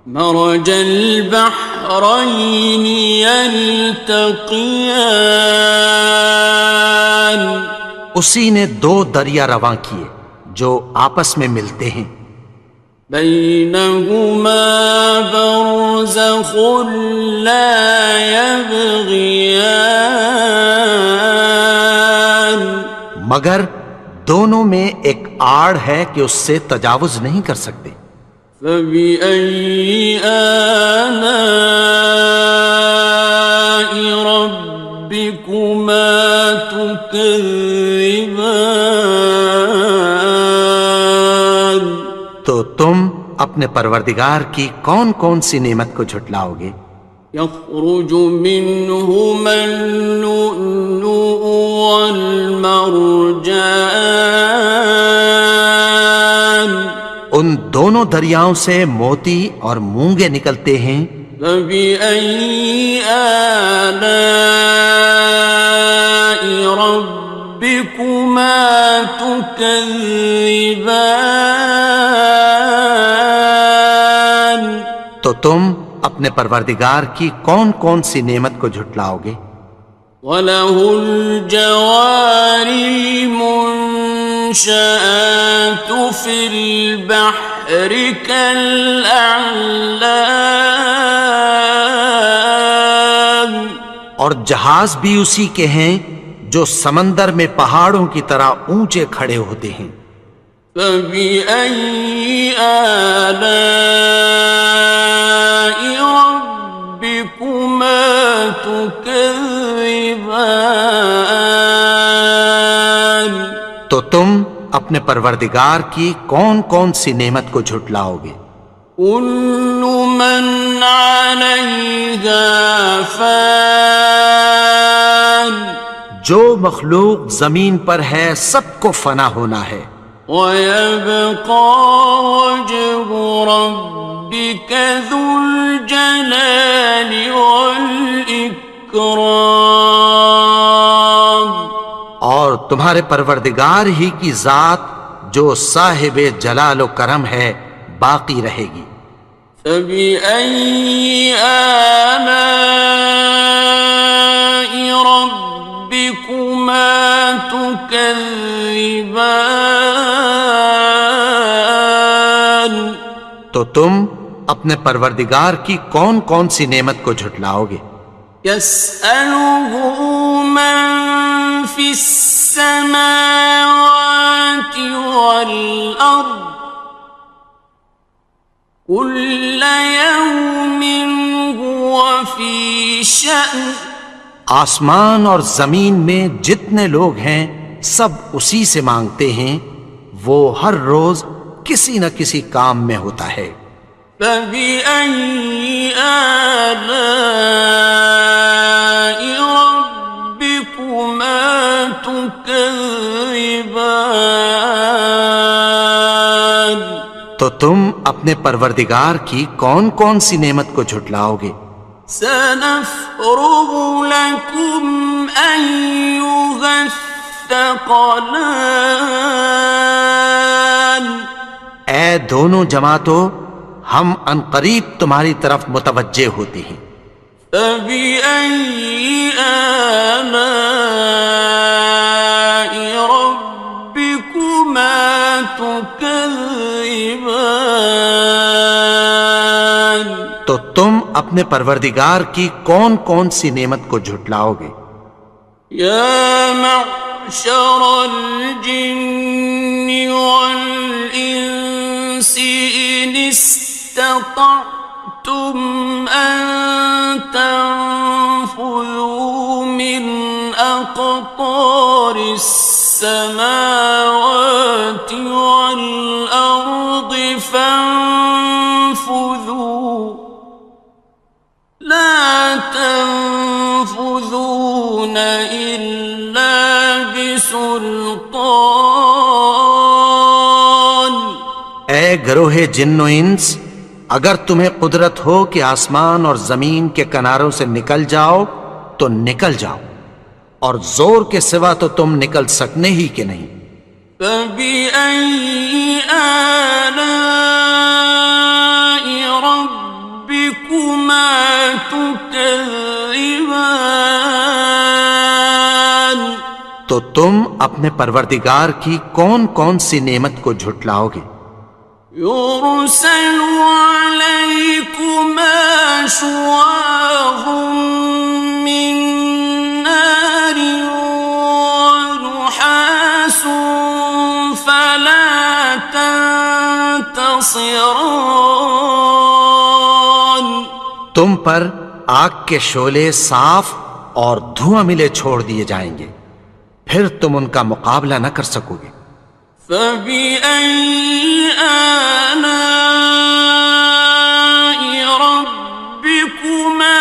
مرج البحرين يلتقيان، اسی نے دو دریا رواں کیے جو آپس میں ملتے ہیں، بينهما برزخ لا يبغيان، مگر دونوں میں ایک آڑ ہے کہ اس سے تجاوز نہیں کر سکتے۔ فبأي آلاء ربكما تكذبان؟ تو تم اپنے پروردگار کی کون کون سی نعمت کو جھٹلاؤ گے؟ يخرج منهما اللؤلؤ والمرجان، ان دونوں دریاؤں سے موتی اور مونگے نکلتے ہیں۔ فبأي آلاء ربكما تكذبان؟ تو تم اپنے پروردگار کی کون کون سی نعمت کو جھٹلاؤ گے؟ وَلَهُ الْجَوَارِ الْمُنشَآتُ فِي الْبَحْرِ كَالْأَعْلَامِ، اور جہاز بھی اسی کے ہیں جو سمندر میں پہاڑوں کی طرح اونچے کھڑے ہوتے ہیں۔ فبأي آلاء ربكما تكذبان؟ تو تم اپنے پروردگار کی کون کون سی نعمت کو جھٹلاؤ گے؟ كل من عليها فان، جو مخلوق زمین پر ہے سب کو فنا ہونا ہے، ويبقى وجه ربك ذو الجلال والإكرام، اور تمہارے پروردگار ہی کی ذات جو صاحب جلال و کرم ہے باقی رہے گی۔ فبأي آلاء ربكما تكذبان؟ تو تم اپنے پروردگار کی کون کون سی نعمت کو جھٹلاؤ گے؟ يسأله من في السماوات والأرض كل يوم هو في شأن، آسمان اور زمین میں جتنے لوگ ہیں سب اسی سے مانگتے ہیں، وہ ہر روز کسی نہ کسی کام میں ہوتا ہے۔ فبأي آلاء ربكما تكذبان؟ تو تم اپنے پروردگار کی کون کون سی نعمت کو جھٹلاؤ گے؟ سنفرغ لكم أيها الثقلان، اے دونوں جماعتوں، ہم عنقریب تمہاری طرف متوجہ ہوتے ہیں۔ فبأي آلاء ربكما تكذبان؟ تو تم اپنے پروردگار کی کون کون سی نعمت کو جھٹلاؤ گے؟ يا معشر الجن والإنس إن استطعتم أن تنفذوا من أقطار السماوات والأرض فانفذوا، لا تنفذون إلا بسلطان، گروہ جن و انس، اگر تمہیں قدرت ہو کہ آسمان اور زمین کے کناروں سے نکل جاؤ تو نکل جاؤ، اور زور کے سوا تو تم نکل سکنے ہی کہ نہیں۔ فَبِأَيِّ آلَاءِ رَبِّكُمَا تُكَذِّبَانِ، تو تم اپنے پروردگار کی کون کون سی نعمت کو جھٹلاؤ گے؟ يُرْسَلُ عَلَيْكُمَا شُوَاظٌ مِّن نَّارٍ وَنُحَاسٌ فَلَا تَنتَصِرَانِ، تم پر آگ کے شعلے صاف اور دھواں ملے چھوڑ دیے جائیں گے، پھر تم ان کا مقابلہ نہ کر سکو گے۔ فَبِأَيِّ آلَاءِ رَبِّكُمَا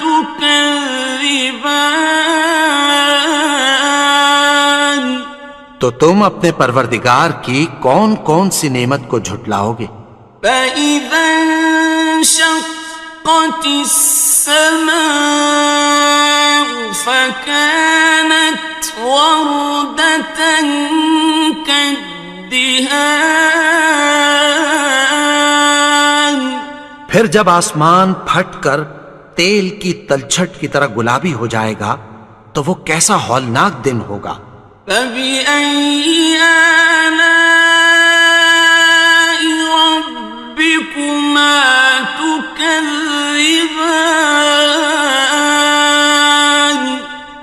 تُكَذِّبَانِ، تو تم اپنے پروردگار کی کون کون سی نعمت کو جھٹلاؤ گے؟ فَإِذَا انشَقَّتِ السَّمَاءُ فَكَانَتْ وَرْدَةً كَالدِّهَانِ، پھر جب آسمان پھٹ کر تیل کی تلچھٹ کی طرح گلابی ہو جائے گا تو وہ کیسا ہولناک دن ہوگا۔ فَبِأَيِّ آلَاءِ رَبِّكُمَا تُكَذِّبَانِ،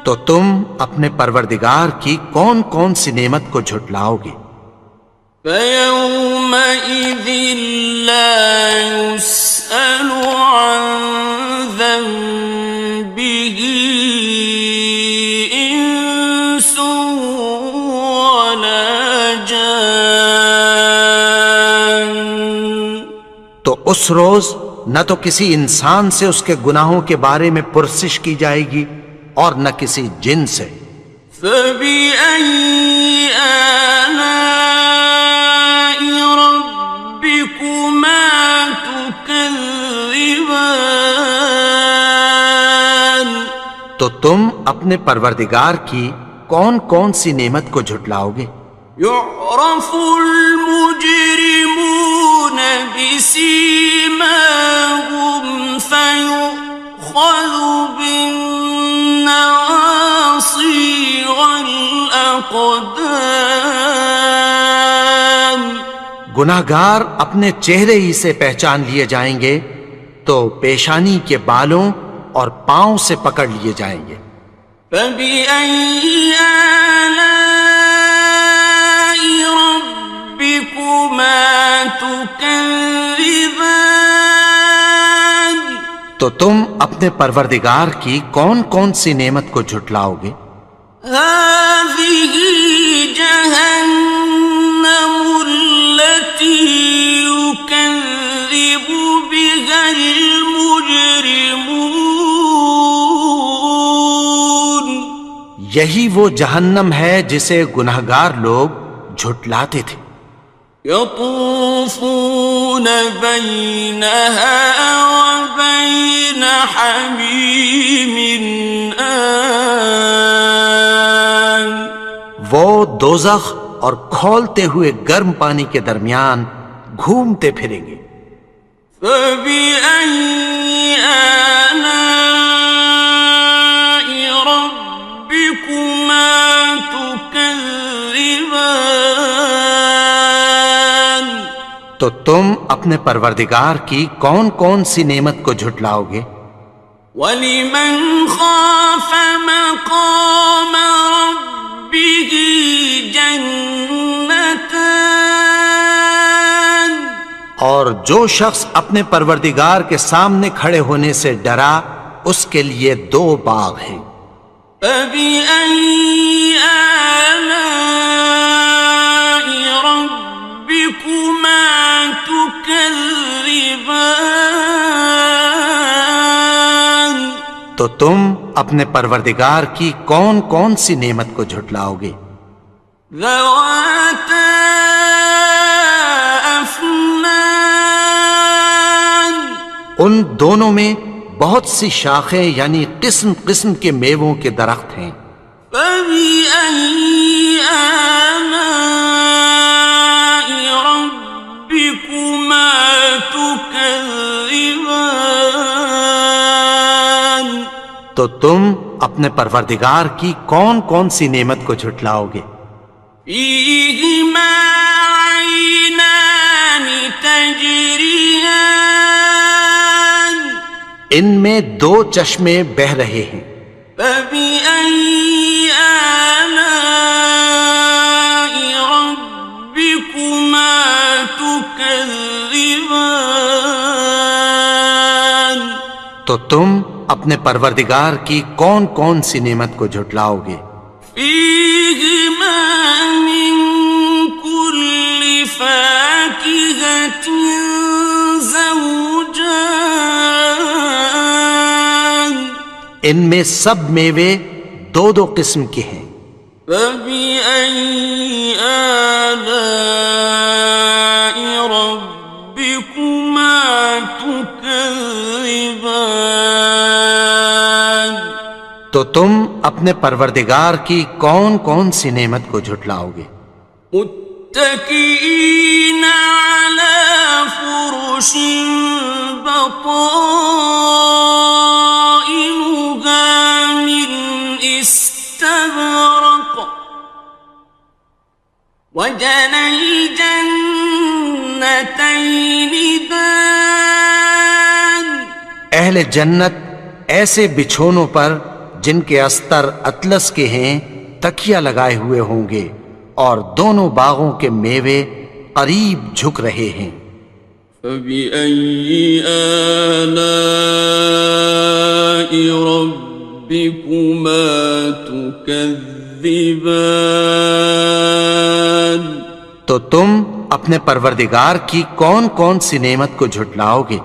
تو تم اپنے پروردگار کی کون کون سی نعمت کو جھٹلاؤ گے؟ فَيَوْمَئِذٍ لَا يُسْأَلُ عَن ذَنبِهِ إِنسٌ وَلَا جَانٌّ، تو اس روز نہ تو کسی انسان سے اس کے گناہوں کے بارے میں پرسش کی جائے گی اور نہ کسی جن سے۔ فَبِأَيِّ آلَاءِ رَبِّكُمَا تُكَذِّبَانِ، تو تم اپنے پروردگار کی کون کون سی نعمت کو جھٹلاؤ گے؟ يُعْرَفُ الْمُجْرِمُونَ بِسِيمَاهُمْ فَيُؤْخَذُ بِالنَّوَاصِي وَالْأَقْدَامِ، گناہگار اپنے چہرے ہی سے پہچان لیے جائیں گے تو پیشانی کے بالوں اور پاؤں سے پکڑ لیے جائیں گے۔ فَبِأَيِّ آلَاءِ رَبِّكُمَا تُكَذِّبَانِ، تو تم اپنے پروردگار کی کون کون سی نعمت کو جھٹلاؤ گے؟ هَٰذِهِ جَهَنَّمُ الَّتِي يُكَذِّبُ بِهَا الْمُجْرِمُونَ، یہی وہ جہنم ہے جسے گناہگار لوگ جھٹلاتے تھے۔ يَطُوفُونَ بَيْنَهَا وَبَيْنَ حَمِيمٍ آنٍ، وہ دوزخ اور کھولتے ہوئے گرم پانی کے درمیان گھومتے پھریں گے۔ فَبِأَيِّ آلَاءِ رَبِّكُمَا تُكَذِّبَانِ، تو تم اپنے پروردگار کی کون کون سی نعمت کو جھٹلاؤ گے؟ وَلِمَنْ خَافَ مَقَامَ رَبِّهِ جَنَّتَانِ، اور جو شخص اپنے پروردگار کے سامنے کھڑے ہونے سے ڈرا اس کے لیے دو باغ ہیں۔ فَبِأَيِّ آلَاءِ رَبِّكُمَا تُكَذِّبَانِ، تو تم اپنے پروردگار کی کون کون سی نعمت کو جھٹلاؤ گے؟ ذَوَاتَا أَفْنَانٍ دونوں میں بہت سی شاخیں یعنی قسم قسم کے میووں کے درخت ہیں۔ فَبِأَيِّ آلَاءِ رَبِّكُمَا تُكَذِّبَانِ تو تم اپنے پروردگار کی کون کون سی نعمت کو جھٹلاؤ گے؟ فِيهِمَا عَيْنَانِ تَجْرِيَانِ ان میں دو چشمے بہہ رہے ہیں۔ فَبِأَيِّ آلَاءِ رَبِّكُمَا تُكَذِّبَانِ تو تم اپنے پروردگار کی کون کون سی نعمت کو جھٹلاؤ گے؟ فِيهِمَا مِن كُلِّ فَاكِهَةٍ زَوْجَانِ ان میں سب میوے دو دو قسم کے ہیں۔ فَبِأَيِّ آلَاءِ رَبِّكُمَا تُكَذِّبَانِ تو تم اپنے پروردگار کی کون کون سی نعمت کو جھٹلاؤ گے؟ متكئين على فرش بطائنها من استبرق وجنى الجنتين دان اہل جنت ایسے بچھونوں پر جن کے استر اطلس کے ہیں تکیہ لگائے ہوئے ہوں گے، اور دونوں باغوں کے میوے قریب جھک رہے ہیں۔ فَبِأَيِّ آلَاءِ رَبِّكُمَا تُكَذِّبَانِ تو تم اپنے پروردگار کی کون کون سی نعمت کو جھٹلاؤ گے؟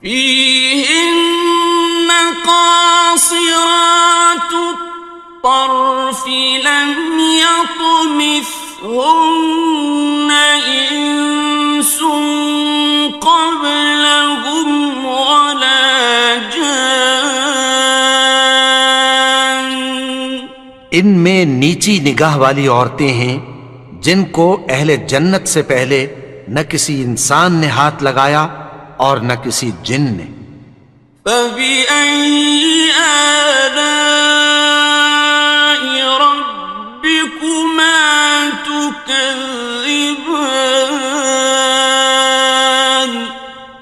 فِيهِنَّ قَاصِرَاتُ الطَّرْفِ لَمْ يَطْمِثْهُنَّ إِنسٌ قَبْلَهُمْ وَلَا جَانٌّ ان میں نیچی نگاہ والی عورتیں ہیں جن کو اہل جنت سے پہلے نہ کسی انسان نے ہاتھ لگایا اور نہ کسی جن نے۔ فَبِأَيِّ آلَاءِ رَبِّكُمَا تُكَذِّبَانِ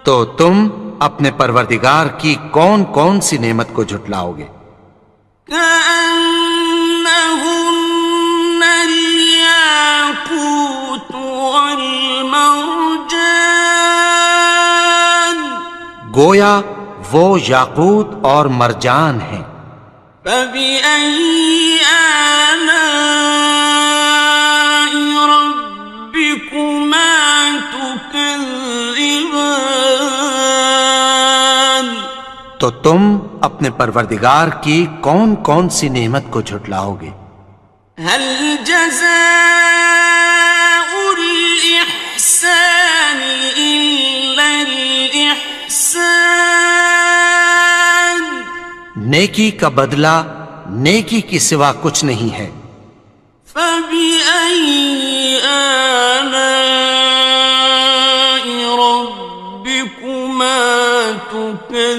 تو تم اپنے پروردگار کی کون کون سی نعمت کو جھٹلاؤ گے؟ كَأَنَّهُنَّ الْيَاقُوتُ وَالْمَرْجَانُ گویا وہ یاقوت اور مرجان ہیں۔ فَبِأَيِّ آلَاءِ رَبِّكُمَا تُكَذِّبَانِ تو تم اپنے پروردگار کی کون کون سی نعمت کو جھٹلاؤ گے؟ هَلْ جَزَاءُ الْإِحْسَانِ إِلَّا الْإِحْسَانُ نیکی کا بدلہ نیکی کی سوا کچھ نہیں ہے۔ فَبِأَيِّ آلَاءِ رَبِّكُمَا تُكَذِّبَانِ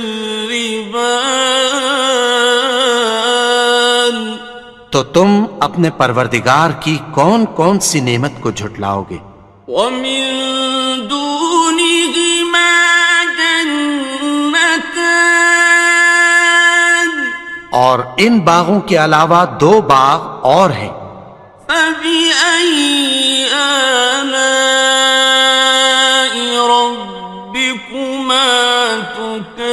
تو تم اپنے پروردگار کی کون کون سی نعمت کو جھٹلاؤ گے؟ وَمِن دُونِهِمَا جَنَّتَانِ اور ان باغوں کے علاوہ دو باغ اور ہیں۔ فَبِأَيِّ آلَاءِ رَبِّكُمَا تُكَذِّبَانِ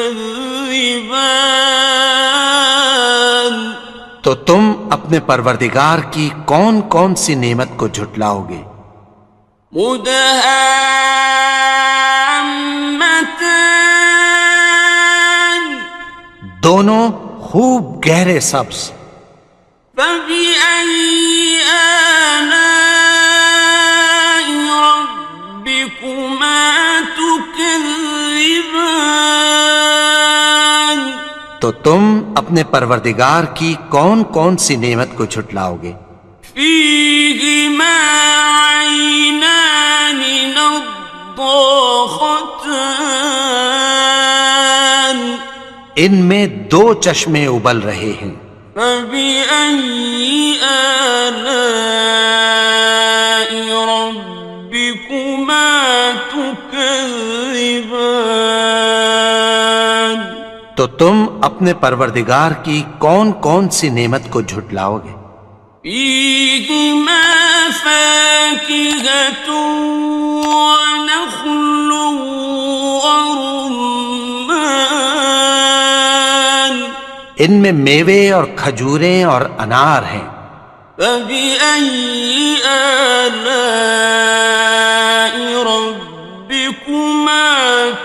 تو تم اپنے پروردگار کی کون کون سی نعمت کو جھٹلاؤ گے؟ مُدْهَامَّتَانِ دونوں خوب گہرے سبز۔ فَبِأَيِّ آلَاءِ رَبِّكُمَا تُكَذِّبَانِ تو تم اپنے پروردگار کی کون کون سی نعمت کو جھٹلاؤ گے؟ فيهما عينان نضاختان ان میں دو چشمے ابل رہے ہیں، فبأي آلاء ربكما تكذبان تو تم اپنے پروردگار کی کون کون سی نعمت کو جھٹلاؤ گے؟ فيهما فاكهة ونخل ورمان ان میں میوے اور کھجوریں اور انار ہیں۔ فبأي آلاء ربكما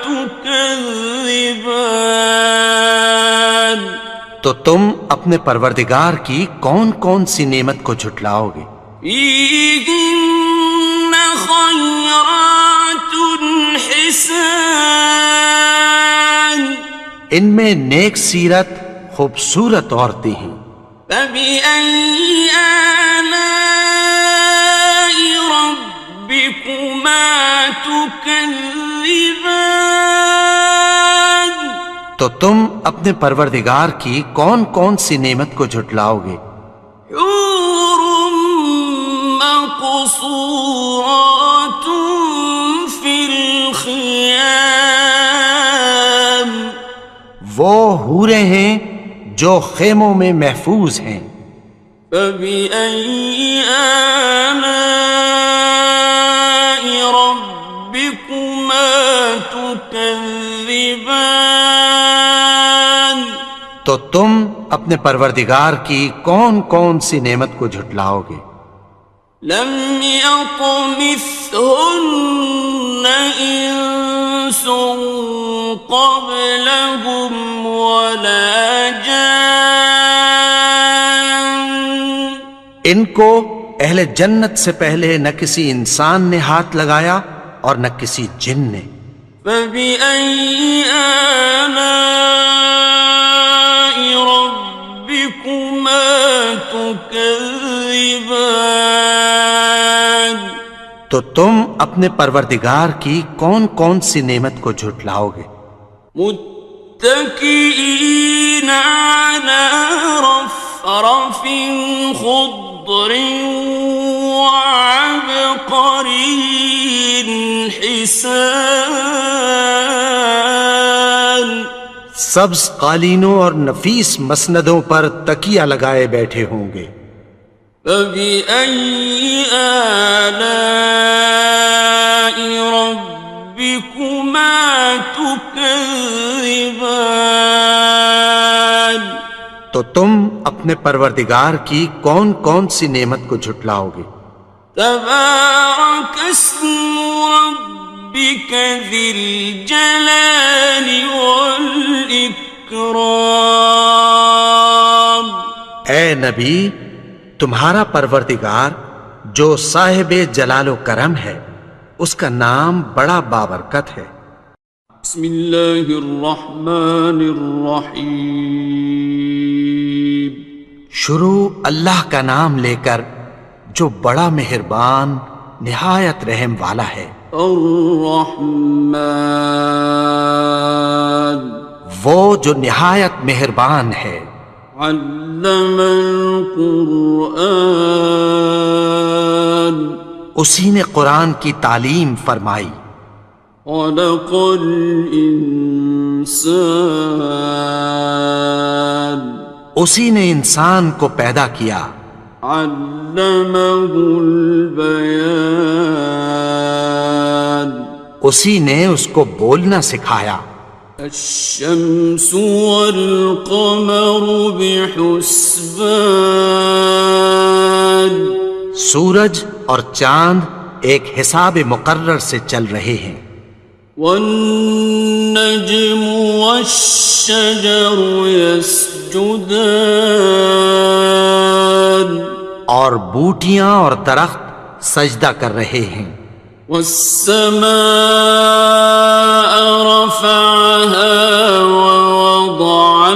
تكذبان تو تم اپنے پروردگار کی کون کون سی نعمت کو جھٹلاؤ گے؟ فيهن خيرات حسان ان میں نیک سیرت خوبصورت عورتیں ہیں۔ فبأي آلاء ربكما تكذبان تو تم اپنے پروردگار کی کون کون سی نعمت کو جھٹلاؤ گے؟ حور مقصورات في الخيام وہ حوریں ہیں جو خیموں میں محفوظ ہیں۔ فبأي آلاء ربكما تكذبان تو تم اپنے پروردگار کی کون کون سی نعمت کو جھٹلاؤ گے؟ لم يطمثهن إنس قبلهم ولا جان ان کو اہل جنت سے پہلے نہ کسی انسان نے ہاتھ لگایا اور نہ کسی جن نے۔ فبأي آلاء ربكما تكذبان تو تم اپنے پروردگار کی کون کون سی نعمت کو جھٹلاؤ گے؟ متكئين على رفرف خضر وعبقري حسان سبز قالینوں اور نفیس مسندوں پر تکیہ لگائے بیٹھے ہوں گے۔ فبأي آلاء ربكما تكذبان تو تم اپنے پروردگار کی کون کون سی نعمت کو جھٹلاؤ گے؟ تبارك اسم ربك ذي الجلال والإكرام اے نبی، تمہارا پروردگار جو صاحب جلال و کرم ہے، اس کا نام بڑا بابرکت ہے۔ بسم اللہ الرحمن الرحیم شروع اللہ کا نام لے کر جو بڑا مہربان نہایت رحم والا ہے۔ الرحمن وہ جو نہایت مہربان ہے۔ علم القرآن اسی نے قرآن کی تعلیم فرمائی۔ خلق الانسان اسی نے انسان کو پیدا کیا۔ علمہ البیان اسی نے اس کو بولنا سکھایا۔ الشمس والقمر بحسبان سورج اور چاند ایک حساب مقرر سے چل رہے ہیں۔ والنجم والشجر يسجدان اور بوٹیاں اور درخت سجدہ کر رہے ہیں۔ والسماء رفعها ووضع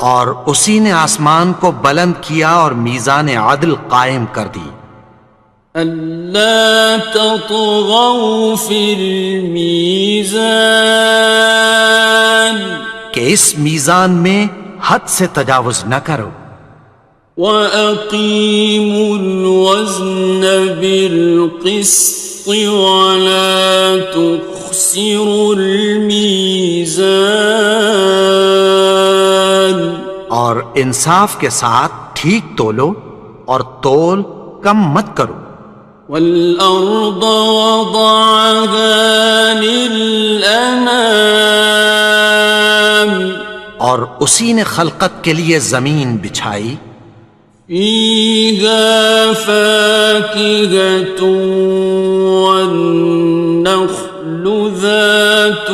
اور اسی نے آسمان کو بلند کیا اور میزان عدل قائم کر دی ألا تطغوا في الميزان کہ اس میزان میں حد سے تجاوز نہ کرو وأقيموا الوزن بالقسط ولا تخسروا الميزان اور انصاف کے ساتھ ٹھیک تولو اور تول کم مت کرو والأرض وضعها للأنام اور اسی نے خلقت کے لیے زمین بچھائی فيها فاكهة والنخل ذات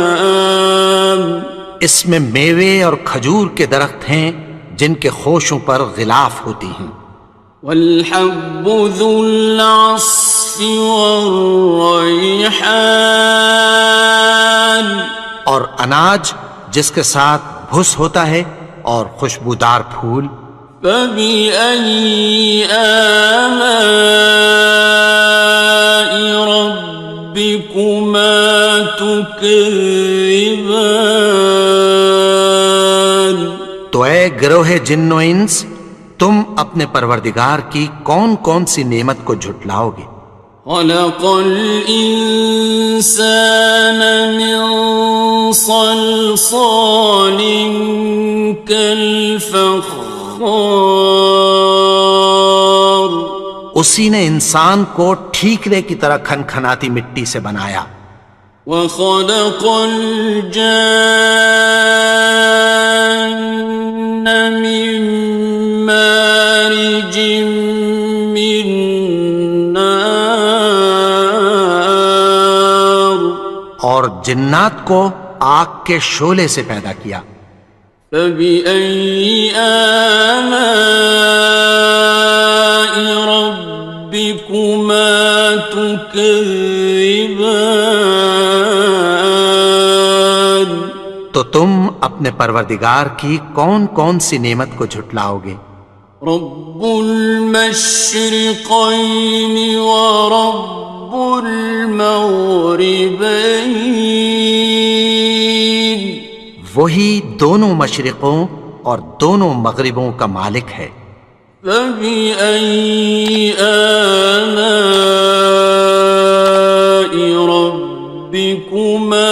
الأكمام اس میں میوے اور کھجور کے درخت ہیں جن کے خوشوں پر غلاف ہوتی ہیں والحب ذو العصف والريحان اور اناج جس کے ساتھ بھس ہوتا ہے اور خوشبودار پھول فبأي آلاء ربكما تكذبان تو اے گروہ جن و انس تم اپنے پروردگار کی کون کون سی نعمت کو جھٹلاؤ گے خلق الإنسان من صلصال كالفخار اسی نے انسان کو ٹھیکرے کی طرح کھنکھناتی مٹی سے بنایا وخلق الجان من مارج من نار اور جنات کو آگ کے شعلے سے پیدا کیا فبأي آلاء ربكما تكذبان تو تم اپنے پروردگار کی کون کون سی نعمت کو جھٹلاؤ گے رب المشرقين ورب المغربين وہی دونوں مشرقوں اور دونوں مغربوں کا مالک ہے فبأي آلاء ربكما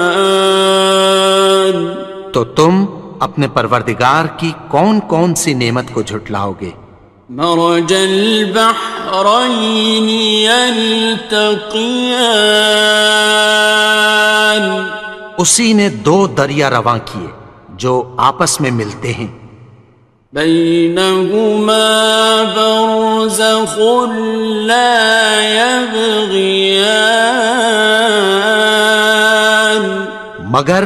تكذبان تو تم اپنے پروردگار کی کون کون سی نعمت کو جھٹلاؤ گے مرج البحرين يلتقيان اسی نے دو دریا رواں کیے جو آپس میں ملتے ہیں بينهما برزخ لا يبغيان مگر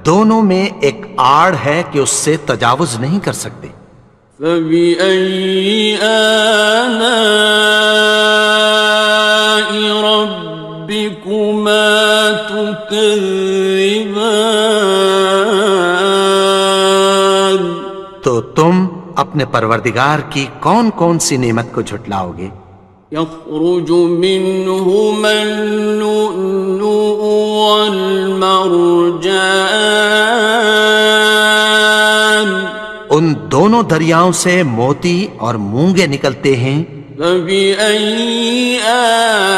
دونوں میں ایک آڑ ہے کہ اس سے تجاوز نہیں کر سکتے فبأي آلاء ربكما تكذبان تو تم اپنے پروردگار کی کون کون سی نعمت کو جھٹلاؤ گے يخرج منهما اللؤلؤ والمرجان ان دونوں دریاؤں سے موتی اور مونگے نکلتے ہیں فبأي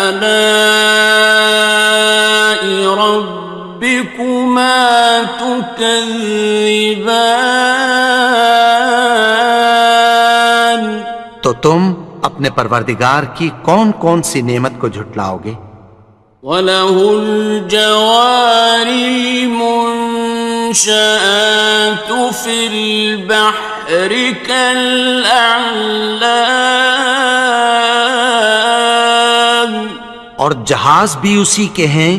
آلاء ربكما تكذبان تو تم اپنے پروردگار کی کون کون سی نعمت کو جھٹلاؤ گے وَلَهُ الْجَوَارِ الْمُنشَآتُ فِي الْبَحْرِ كَالْأَعْلَامِ اور جہاز بھی اسی کے ہیں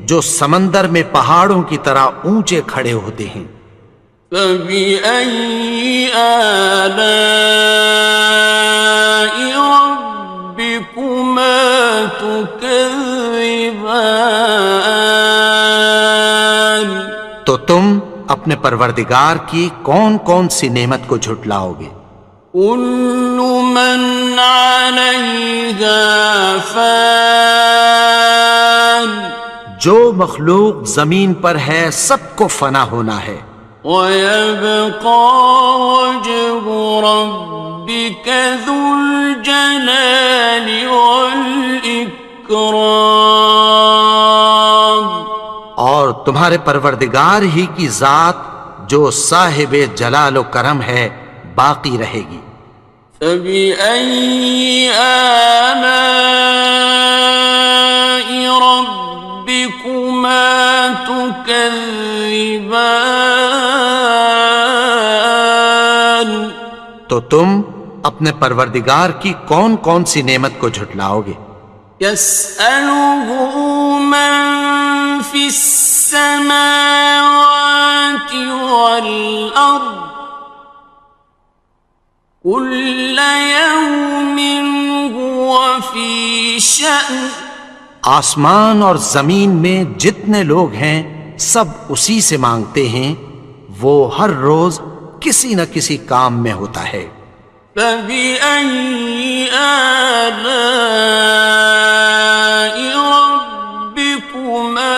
جو سمندر میں پہاڑوں کی طرح اونچے کھڑے ہوتے ہیں فَبِأَيِّ آلَاءِ رَبِّكُمَا تُكَذِّبَانِ تو تم اپنے پروردگار کی کون کون سی نعمت کو جھٹلاؤ گے؟ كل من عليها فان جو مخلوق زمین پر ہے سب کو فنا ہونا ہے، ويبقى وجه ربك ذو الجلال والإكرام اور تمہارے پروردگار ہی کی ذات جو صاحب جلال و کرم ہے باقی رہے گی۔ فبأي آلاء ربكما تكذبان تو تم اپنے پروردگار کی کون کون سی نعمت کو جھٹلاؤ گے؟ يسأله من في السماوات والأرض كل يوم هو في شأن آسمان اور زمین میں جتنے لوگ ہیں سب اسی سے مانگتے ہیں، وہ ہر روز کسی نہ کسی کام میں ہوتا ہے۔ فبأي آلاء ربكما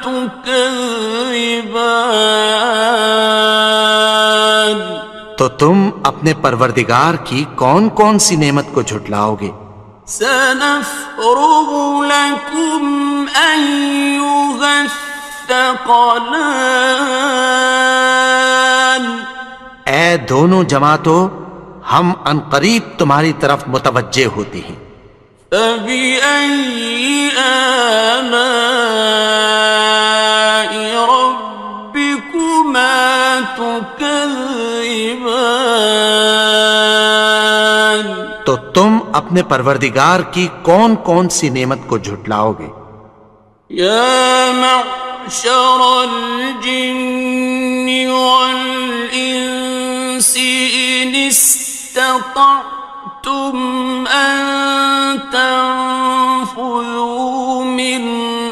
تكذبان تو تم اپنے پروردگار کی کون کون سی نعمت کو جھٹلاؤ گے؟ سنفرغ لكم أيها الثقلان اے دونوں جماعتوں، ہم عنقریب تمہاری طرف متوجہ ہوتے ہیں۔ فبأي آلاء ربكما تكذبان تو تم اپنے پروردگار کی کون کون سی نعمت کو جھٹلاؤ گے؟ يا معشر الجن والإنس إن استطعتم أن تنفذوا من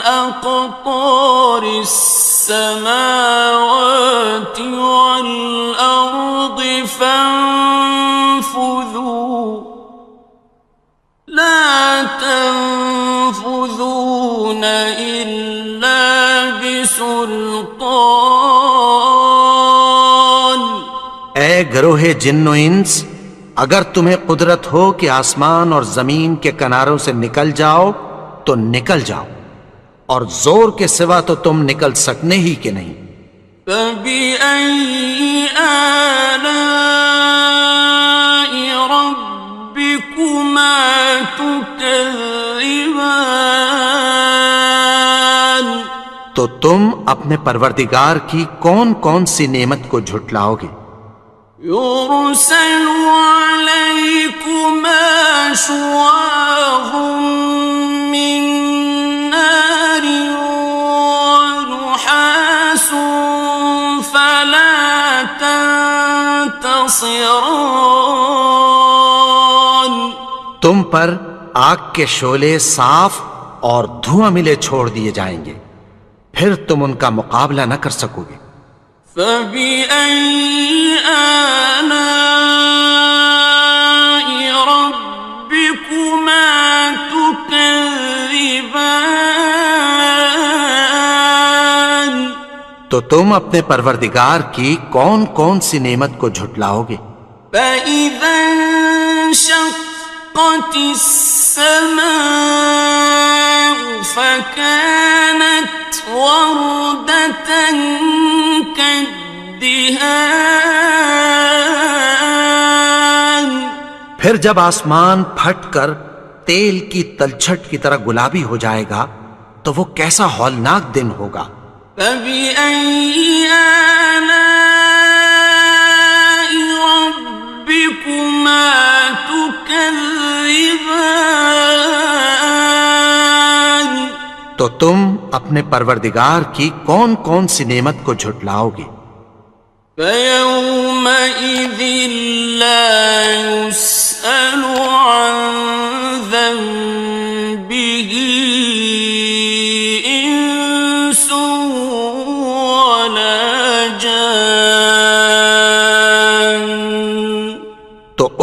أقطار السماوات والأرض فانفذوا لا تنفذون إلا بسلطان اے گروہ جن و انس، اگر تمہیں قدرت ہو کہ آسمان اور زمین کے کناروں سے نکل جاؤ تو نکل جاؤ، اور زور کے سوا تو تم نکل سکنے ہی کہ نہیں۔ فبأي آلاء ربكما تكذبان تو تم اپنے پروردگار کی کون کون سی نعمت کو جھٹلاؤ گے؟ يرسل عليكما شواظ من نار ونحاس فلا تنتصران تم پر آگ کے شعلے صاف اور دھواں ملے چھوڑ دیے جائیں گے، پھر تم ان کا مقابلہ نہ کر سکو گے۔ فبأي آلاء ربكما تكذبان تو تم اپنے پروردگار کی کون کون سی نعمت کو جھٹلاؤ گے؟ فإذا انشقت السماء فكانت وردة كالدهان پھر جب آسمان پھٹ کر تیل کی تلچھٹ کی طرح گلابی ہو جائے گا تو وہ کیسا ہولناک دن ہوگا۔ فبأي آلاء ربكما تكذبان تو تم اپنے پروردگار کی کون کون سی نعمت کو جھٹلاؤ گے؟ فيومئذ لا يسأل عن ذنبه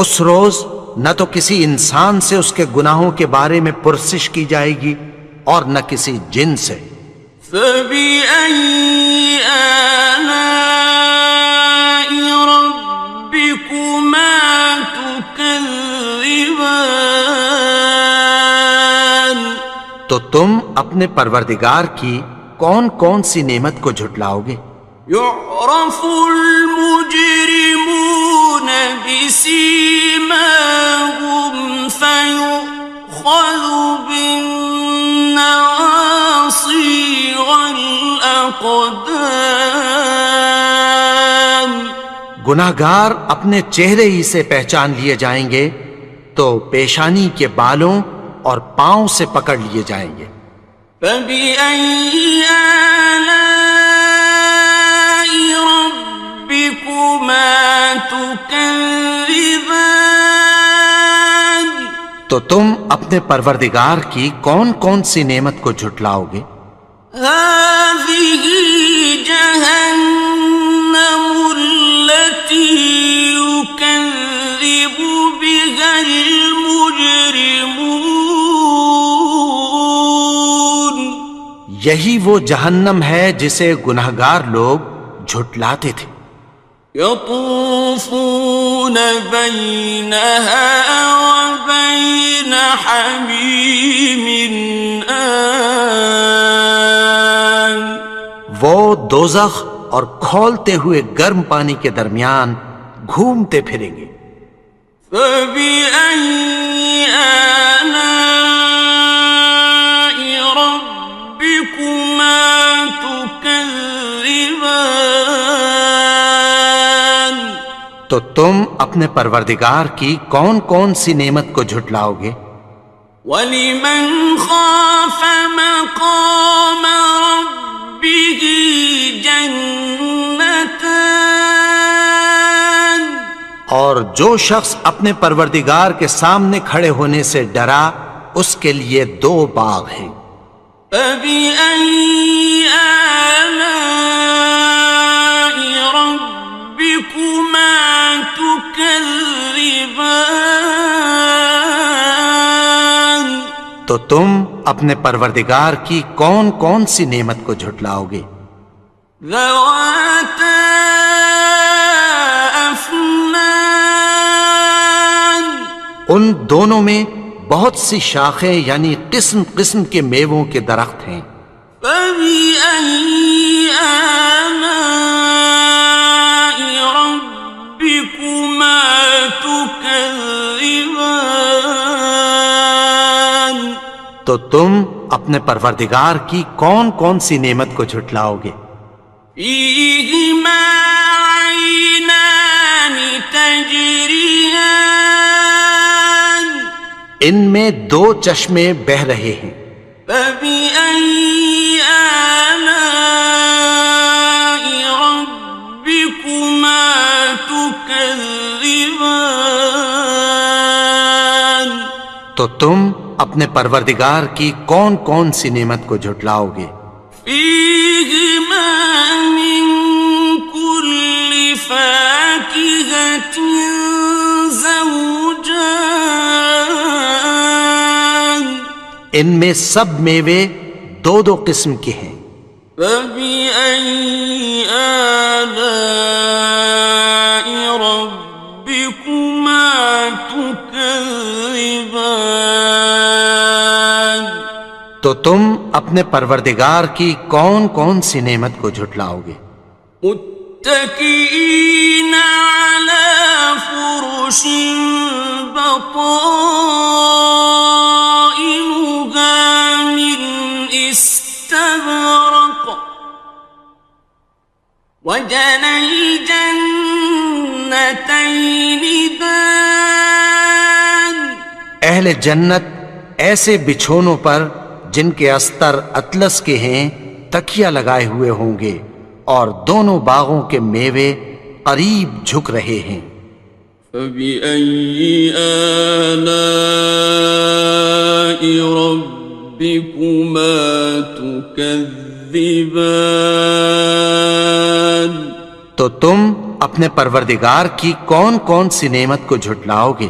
اس روز نہ تو کسی انسان سے اس کے گناہوں کے بارے میں پرسش کی جائے گی اور نہ کسی جن سے۔ فَبِأَيِّ آلَاءِ رَبِّكُمَا تُكَذِّبَانِ، تو تم اپنے پروردگار کی کون کون سی نعمت کو جھٹلاؤ گے؟ يعرف المجرمون بسيماهم فيؤخذ بالنواصي والأقدام۔ گناہگار اپنے چہرے ہی سے پہچان لیے جائیں گے تو پیشانی کے بالوں اور پاؤں سے پکڑ لیے جائیں گے۔ فَبِأَيِّ آلَاءِ رَبِّكُمَا تُكَذِّبَانِ، تو تم اپنے پروردگار کی کون کون سی نعمت کو جھٹلاؤ گے؟ هَٰذِهِ جَهَنَّمُ الَّتِي يُكَذِّبُ بِهَا الْمُجْرِمُونَ، یہی وہ جہنم ہے جسے گناہگار لوگ جھٹلاتے تھے۔ يطوفون بينها وبين حميم آن، وہ دوزخ اور کھولتے ہوئے گرم پانی کے درمیان گھومتے پھریں گے۔ فبأي آلاء ربكما تكذبان، تو تم اپنے پروردگار کی کون کون سی نعمت کو جھٹلاؤ گے؟ ولمن خاف مقام ربه جنتان، اور جو شخص اپنے پروردگار کے سامنے کھڑے ہونے سے ڈرا اس کے لیے 2 باغ ہیں۔ فبأي آلاء ربكما تكذبان، تو تم اپنے پروردگار کی کون کون سی نعمت کو جھٹلاؤ گے؟ ذواتا افنان، ان دونوں میں بہت سی شاخیں یعنی قسم قسم کے میووں کے درخت ہیں۔ فبأي آلاء ربكما تكذبان، تو تم اپنے پروردگار کی کون کون سی نعمت کو جھٹلاؤ گے؟ فيهما عينان تجريان، ان میں 2 چشمے بہہ رہے ہیں۔ فبأي آلاء ربكما تكذبان، تو تم اپنے پروردگار کی کون کون سی نعمت کو جھٹلاؤ گے؟ فيهما من كل فاكهة زوجان، ان میں سب میوے 2 قسم کے ہیں۔ فبأي آلاء ربكما تكذبان، تو تم اپنے پروردگار کی کون کون سی نعمت کو جھٹلاؤ گے؟ متكئين على فرش بطائنها من استبرق، وجنى الجنتين دان، اہل جنت ایسے بچھونوں پر جن کے استر اطلس کے ہیں تکیہ لگائے ہوئے ہوں گے اور دونوں باغوں کے میوے قریب جھک رہے ہیں۔ فبأي آلاء ربكما تكذبان، تو تم اپنے پروردگار کی کون کون سی نعمت کو جھٹلاؤ گے؟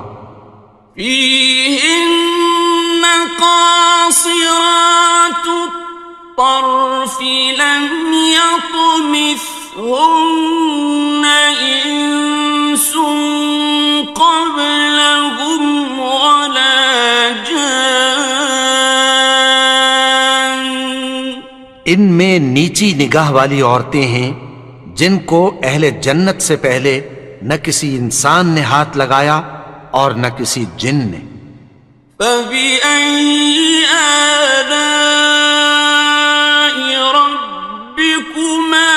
فيهن قاصرات الطرف لم يطمثهن إنس قبلهم ولا جان. ان میں نیچی نگاہ والی عورتیں ہیں جن کو اہل جنت سے پہلے نہ کسی انسان نے ہاتھ لگایا اور نہ کسی جن نے. فبأي آلاء ربكما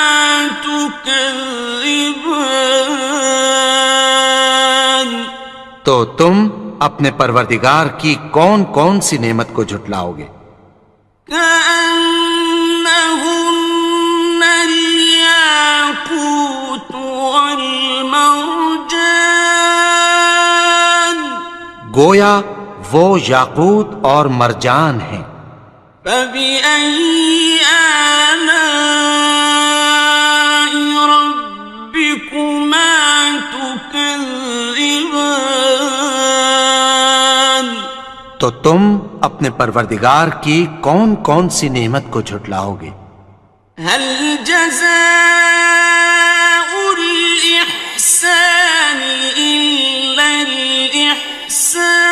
تكذبان. تو تم اپنے پروردگار کی کون کون سی نعمت کو جھٹلاؤ گے؟ كأنهن الياقوت والمرجان. گویا وہ یاقوت اور مرجان ہیں. فبأي آلاء ربكما تكذبان. تو تم اپنے پروردگار کی کون کون سی نعمت کو جھٹلاؤ گے؟ هل جزاء الإحسان إلا الإحسان.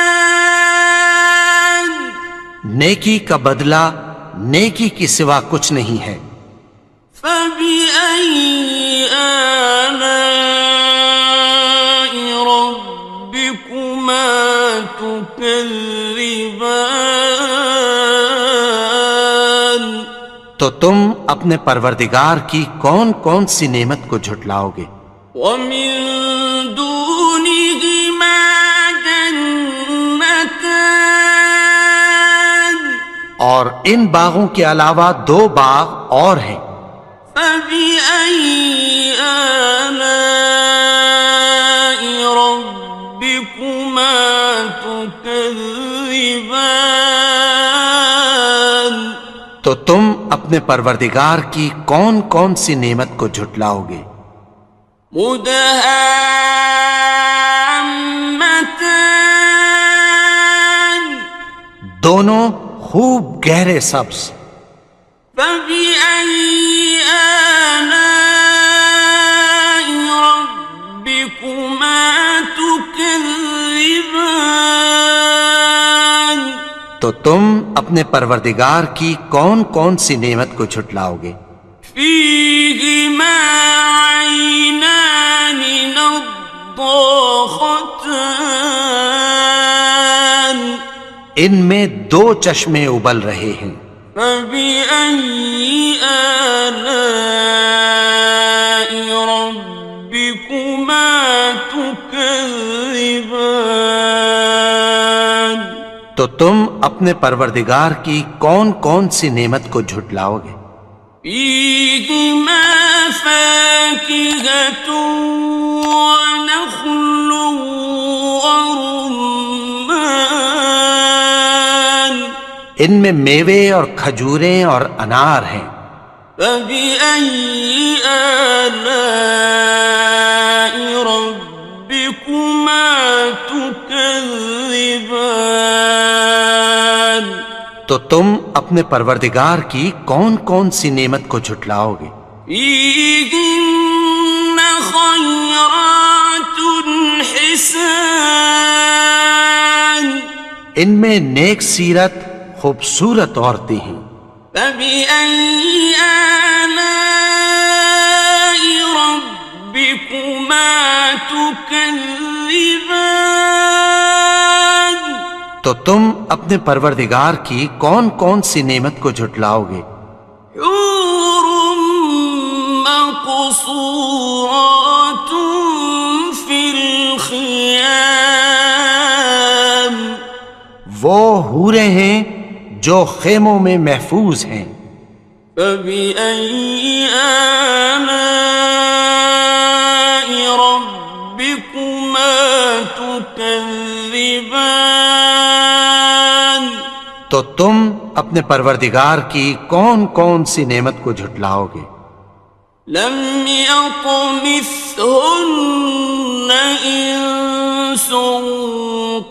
نیکی کا بدلہ نیکی کی سوا کچھ نہیں ہے. فبأي آلاء ربكما تكذبان. تو تم اپنے پروردگار کی کون کون سی نعمت کو جھٹلاؤ گے؟ ومن دونهما جنتان. اور ان باغوں کے علاوہ دو باغ اور ہیں. فبأي آلاء ربكما تكذبان. تو تم اپنے پروردگار کی کون کون سی نعمت کو جھٹلاؤ گے؟ مدهامتان. دونوں خوب گہرے سبز. فبأي آلاء ربكما تكذبان. تو تم اپنے پروردگار کی کون کون سی نعمت کو جھٹلاؤ گے؟ فيهما عينان نضاختان. ان میں دو چشمے ابل رہے ہیں. فبأي آلاء ربكما تكذبان. تو تم اپنے پروردگار کی کون کون سی نعمت کو جھٹلاؤ گے؟ فيهما فاكهة ونخل ورمان. ان میں میوے اور کھجوریں اور انار ہیں. فبأي آلاء ربكما تكذبان. تو تم اپنے پروردگار کی کون کون سی نعمت کو جھٹلاؤ گے؟ فيهن خيرات حسان. ان میں نیک سیرت خوبصورت عورتیں ہیں. فبأي آلاء ربكما تكذبان. تو تم اپنے پروردگار کی کون کون سی نعمت کو جھٹلاؤ گے؟ حور مقصورات في الخيام. وہ حوریں ہیں جو خیموں میں محفوظ ہیں. فبأي آلاء ربكما تكذبان. تو تم اپنے پروردگار کی کون کون سی نعمت کو جھٹلاؤ گے؟ لم يطمثهن إنس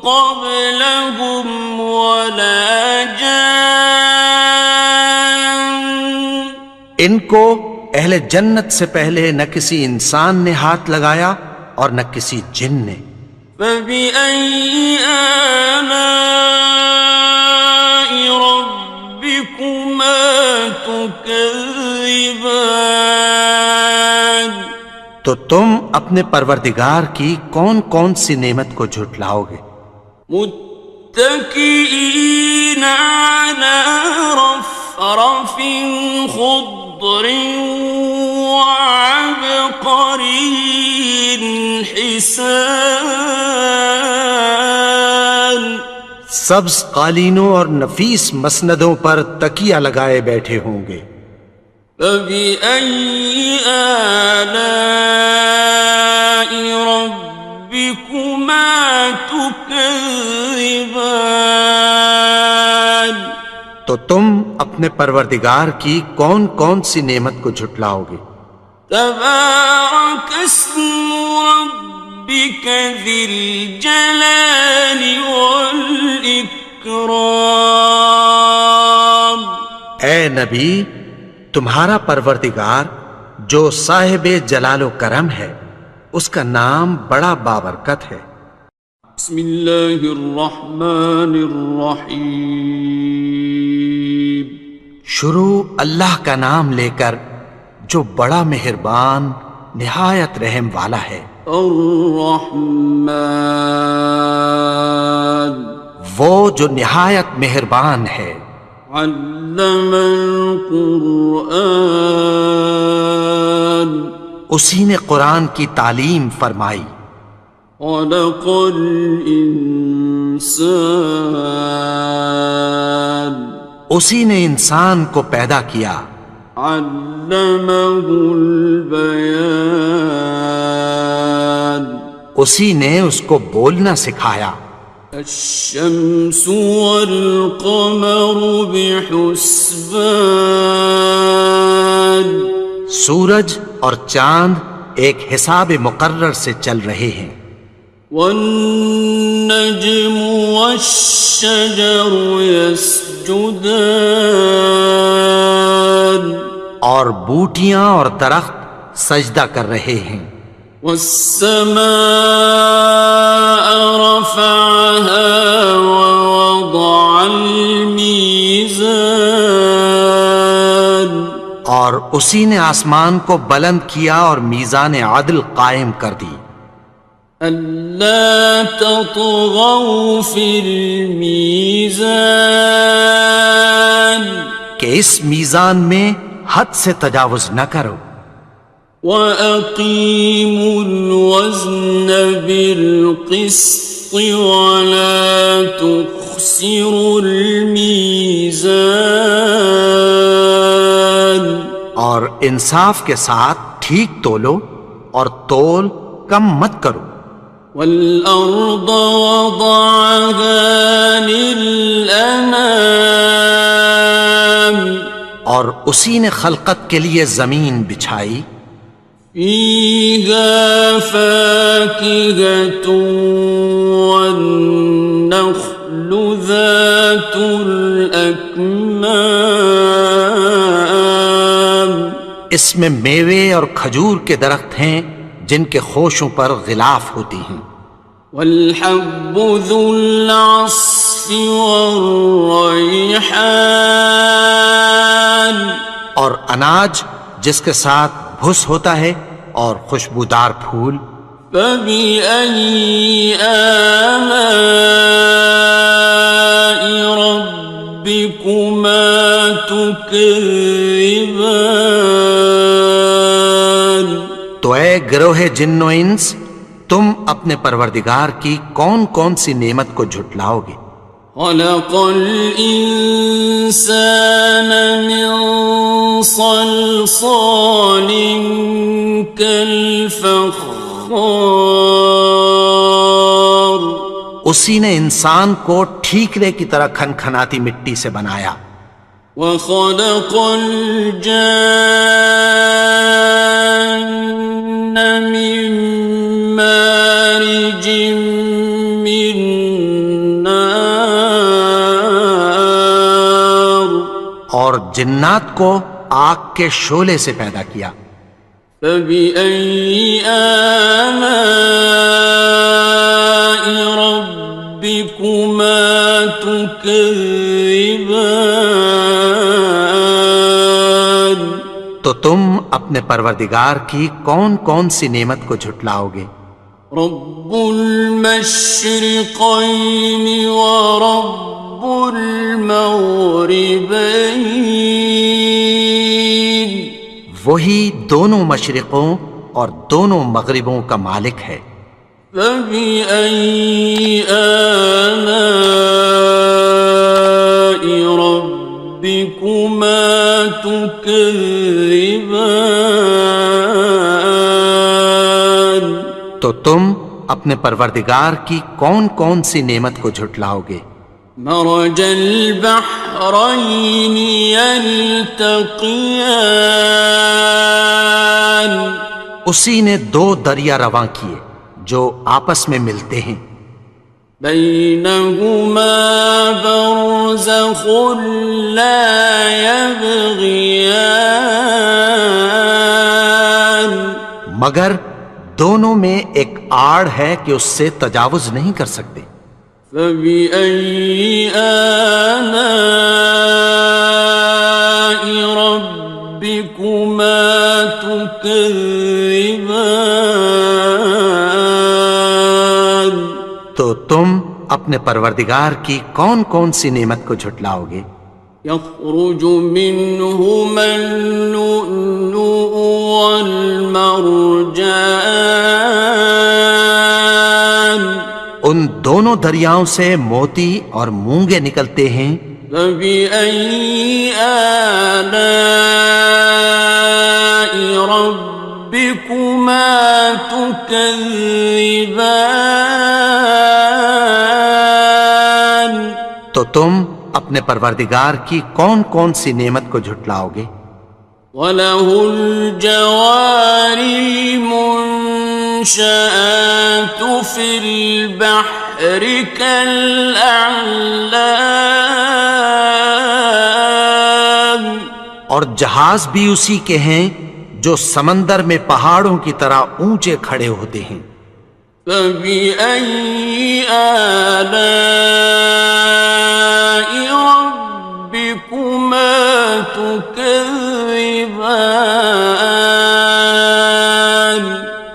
قبلهم ولا جان ان کو اہل جنت سے پہلے نہ کسی انسان نے ہاتھ لگایا اور نہ کسی جن نے. فبأي آلاء ربكما تكذبان تو تم اپنے پروردگار کی کون کون سی نعمت کو جھٹلاؤ گے؟ متكئين على رفرف خضر وعبقري حسان سبز قالینوں اور نفیس مسندوں پر تکیہ لگائے بیٹھے ہوں گے. فبأي آلاء ربكما تكذبان تو تم اپنے پروردگار کی کون کون سی نعمت کو جھٹلاؤ گے؟ تبارك اسم ربك ذي الجلال والإكرام. اے نبی، تمہارا پروردگار جو صاحب جلال و کرم ہے اس کا نام بڑا بابرکت ہے. بسم اللہ الرحمن الرحیم. شروع اللہ کا نام لے کر جو بڑا مہربان نہایت رحم والا ہے. الرحمن وہ جو نہایت مہربان ہے. علم القرآن اسی نے قرآن کی تعلیم فرمائی. خلق الانسان اسی نے انسان کو پیدا کیا. علمہ البیان اسی نے اس کو بولنا سکھایا. الشمس والقمر بحسبان سورج اور چاند ایک حساب مقرر سے چل رہے ہیں. والنجم والشجر يسجدان اور بوٹیاں اور درخت سجدہ کر رہے ہیں. والسماء رفعها ووضع الميزان اور اسی نے آسمان کو بلند کیا اور میزان عدل قائم کر دی. ألا تطغوا في الميزان کہ اس میزان میں حد سے تجاوز نہ کرو. وَأَقِيمُوا الْوَزْنَ بِالْقِسْطِ وَلَا تُخْسِرُوا الْمِيزَانَ اور انصاف کے ساتھ ٹھیک تولو اور تول کم مت کرو. وَالْأَرْضَ وَضَعَهَا لِلْأَنَامِ اور اسی نے خلقت کے لیے زمین بچھائی. فِيهَا فَاكِهَةٌ وَالنَّخْلُ ذَاتُ الْأَكْمَامِ اس میں میوے اور کھجور کے درخت ہیں جن کے خوشوں پر غلاف ہوتی ہیں. وَالْحَبُّ ذُو الْعَصْفِ وَالرَّيْحَانِ اور اناج جس کے ساتھ بھس ہوتا ہے اور خوشبودار پھول. فَبِأَيِّ آلَاءِ رَبِّكُمَا تُكَذِّبَانِ تو اے گروہ جن و انس، تم اپنے پروردگار کی کون کون سی نعمت کو جھٹلاؤ گے؟ خلق الإنسان من صلصال كالفخار اسی نے انسان کو ٹھیکرے کی طرح کھنکھناتی مٹی سے بنایا. وخلق الجن من مارج من نار اور جنات کو آگ کے شعلے سے پیدا کیا. فبأي آلاء ربكما تكذبان تو تم اپنے پروردگار کی کون کون سی نعمت کو جھٹلاؤ گے؟ رب المشرقين ورب المغربين وہی دونوں مشرقوں اور دونوں مغربوں کا مالک ہے. فبأي آلاء ربكما تكذبان تو تم اپنے پروردگار کی کون کون سی نعمت کو جھٹلاؤ گے؟ مرج البحرين يلتقيان اسی نے دو دریا رواں کیے جو آپس میں ملتے ہیں. بينهما برزخ لا يبغيان مگر دونوں میں ایک آڑ ہے کہ اس سے تجاوز نہیں کر سکتے. فبأي آلاء ربكما تكذبان تو تم اپنے پروردگار کی کون کون سی نعمت کو جھٹلاؤ گے؟ يخرج منهما اللؤلؤ والمرجان ان دونوں دریاؤں سے موتی اور مونگے نکلتے ہیں. فبأي آلاء ربكما تكذبان تو تم اپنے پروردگار کی کون کون سی نعمت کو جھٹلاؤ گے؟ وَلَهُ الْجَوَارِ الْمُنشَآتُ فِي الْبَحْرِ كَالْأَعْلَامِ اور جہاز بھی اسی کے ہیں جو سمندر میں پہاڑوں کی طرح اونچے کھڑے ہوتے ہیں. فَبِأَيِّ آلَاءِ رَبِّكُمَا تُكَذِّبَانِ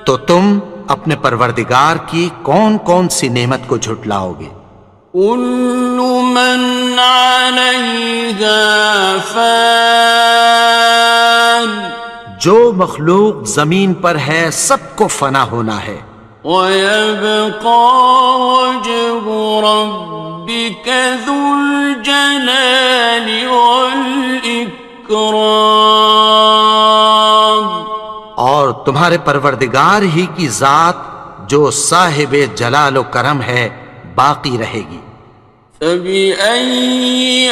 تو تم اپنے پروردگار کی کون کون سی نعمت کو جھٹلاؤ گے؟ كُلُّ مَنْ عَلَيْهَا فَانٍ جو مخلوق زمین پر ہے سب کو فنا ہونا ہے. وَيَبْقَى وَجْهُ رَبِّكَ ذُو الْجَلَالِ وَالْإِكْرَامِ اور تمہارے پروردگار ہی کی ذات جو صاحب جلال و کرم ہے باقی رہے گی. فَبِأَيِّ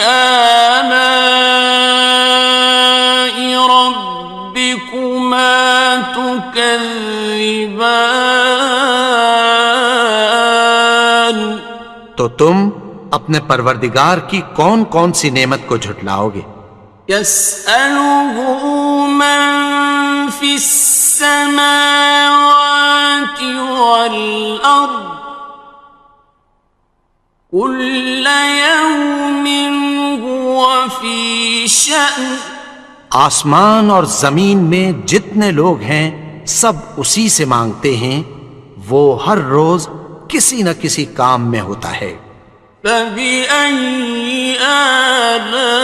آلَاءِ رَبِّكُمَا تُكَذِّبَانِ تو تم اپنے پروردگار کی کون کون سی نعمت کو جھٹلاؤ گے؟ يَسْأَلُهُ مَن فِي السَّمَاوَاتِ وَالْأَرْضِ كُلَّ يَوْمٍ هُوَ فِي شَأْنٍ آسمان اور زمین میں جتنے لوگ ہیں سب اسی سے مانگتے ہیں، وہ ہر روز کسی نہ کسی کام میں ہوتا ہے. فَبِأَيِّ آلَاءِ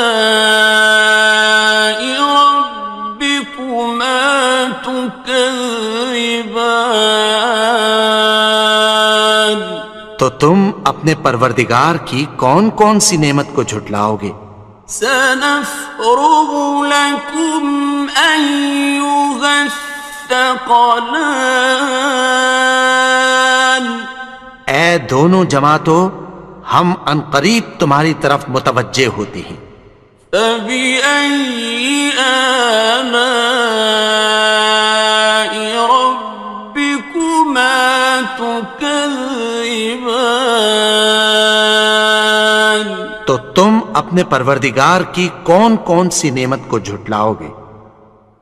رَبِّكُمَا تُكَذِّبَانِ تو تم اپنے پروردگار کی کون کون سی نعمت کو جھٹلاؤ گے؟ سَنَفْرُغُ لَكُمْ أَيُّهَ الثَّقَلَانِ اے دونوں جماعتوں، ہم عنقریب تمہاری طرف متوجہ ہوتے ہیں. فبأي آلاء ربكما تكذبان؟ تو تم اپنے پروردگار کی کون کون سی نعمت کو جھٹلاؤ گے؟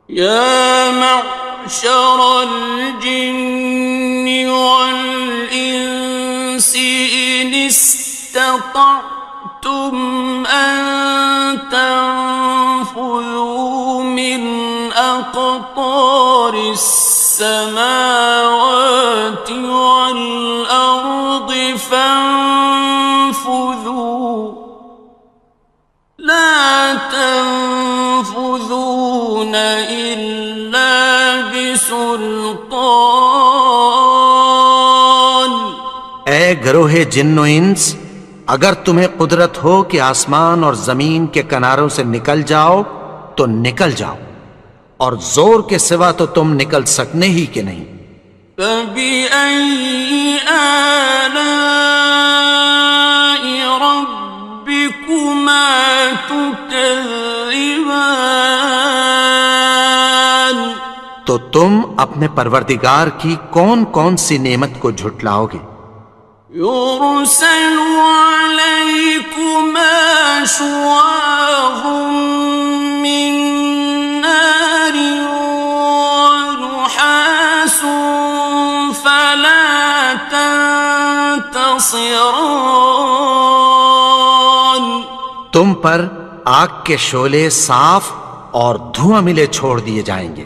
یا معشر الجن والانس ان استطعتم ان تنفذوا من اقطار السماوات والارض فانفذوا لا تنفذون إلا بسلطان۔ اے گروہ جن و انس، اگر تمہیں قدرت ہو کہ آسمان اور زمین کے کناروں سے نکل جاؤ تو نکل جاؤ، اور زور کے سوا تو تم نکل سکنے ہی کہ نہیں۔ فَبِأَيِّ آلَاءِ رَبِّكُمَا تُكَذِّبَانِ؟ تو تم اپنے پروردگار کی کون کون سی نعمت کو جھٹلاؤ گے؟ يُرْسَلُ عَلَيْكُمَا شُوَاظٌ مِّن نَّارٍ وَنُحَاسٌ فَلَا تَنتَصِرَانِ؟ تم پر آگ کے شعلے صاف اور دھواں ملے چھوڑ دیے جائیں گے،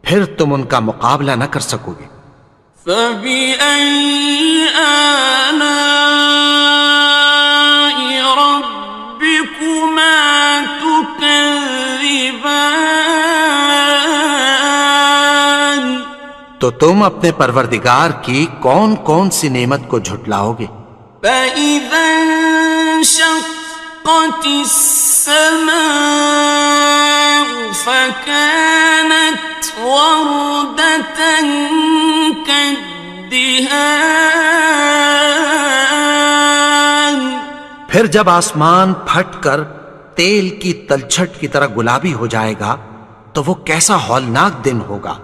پھر تم ان کا مقابلہ نہ کر سکو گے۔ فَبِأَيِّ آلَاءِ رَبِّكُمَا تُكَذِّبَانِ؟ تو تم اپنے پروردگار کی کون کون سی نعمت کو جھٹلاؤ گے؟ فَإِذَا انشَقَّتِ السَّمَاءُ فَكَانَتْ وَرْدَةً كَالدِّهَانِ؟ پھر جب آسمان پھٹ کر تیل کی تلچھٹ کی طرح گلابی ہو جائے گا تو وہ کیسا ہولناک دن ہوگا۔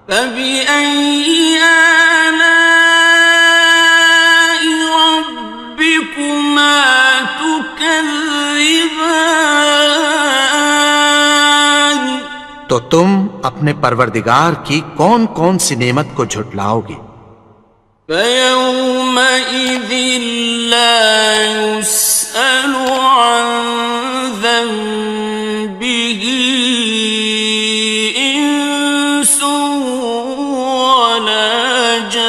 فَبِأَيِّ آلَاءِ رَبِّكُمَا تُكَذِّبَانِ؟ تو تم اپنے پروردگار کی کون کون سی نعمت کو جھٹلاؤ گے؟ فَيَوْمَئِذٍ لَا يُسْأَلُ عَنْ ذَنبِهِ إِنسٌ وَلَا جَانٌ۔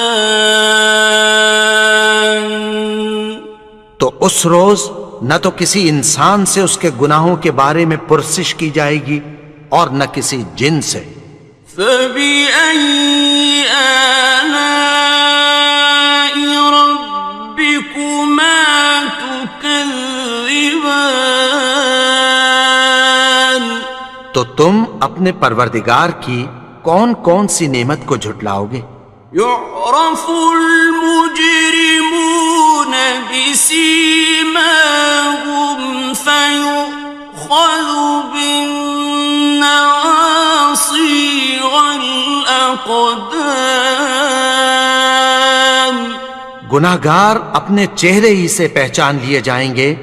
تو اس روز نہ تو کسی انسان سے اس کے گناہوں کے بارے میں پرسش کی جائے گی اور نہ کسی جن سے۔ فَبِأَيِّ آلَاءِ رَبِّكُمَا تُكَذِّبَانِ؟ تو تم اپنے پروردگار کی کون کون سی نعمت کو جھٹلاؤ گے؟ يُعْرَفُ الْمُجْرِمُونَ بِسِيمَاهُمْ فَيُؤْخَذُ بِالنَّوَاصِي وَالْأَقْدَامِ۔ گناہگار اپنے چہرے ہی سے پہچان لیے جائیں گے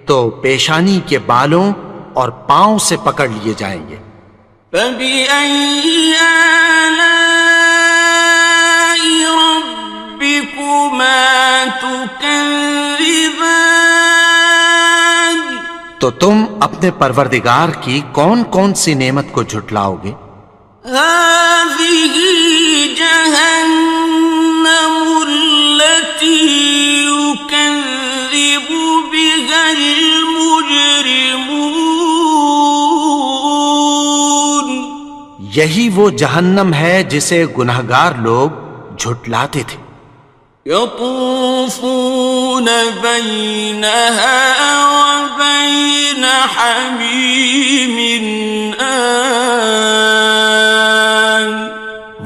تو پیشانی کے بالوں اور پاؤں سے پکڑ لیے جائیں گے۔ فَبِأَيِّ آلَاءِ رَبِّكُمَا تُكَذِّبَانِ؟ تو تم اپنے پروردگار کی کون کون سی نعمت کو جھٹلاؤ گے؟ هَٰذِهِ جَهَنَّمُ الَّتِي يُكَذِّبُ بِهَا الْمُجْرِمُونَ۔ یہی وہ جہنم ہے جسے گناہگار لوگ جھٹلاتے تھے۔ يَطُوفُونَ بَيْنَهَا وَبَيْنَ حَمِيمٍ آنٍ۔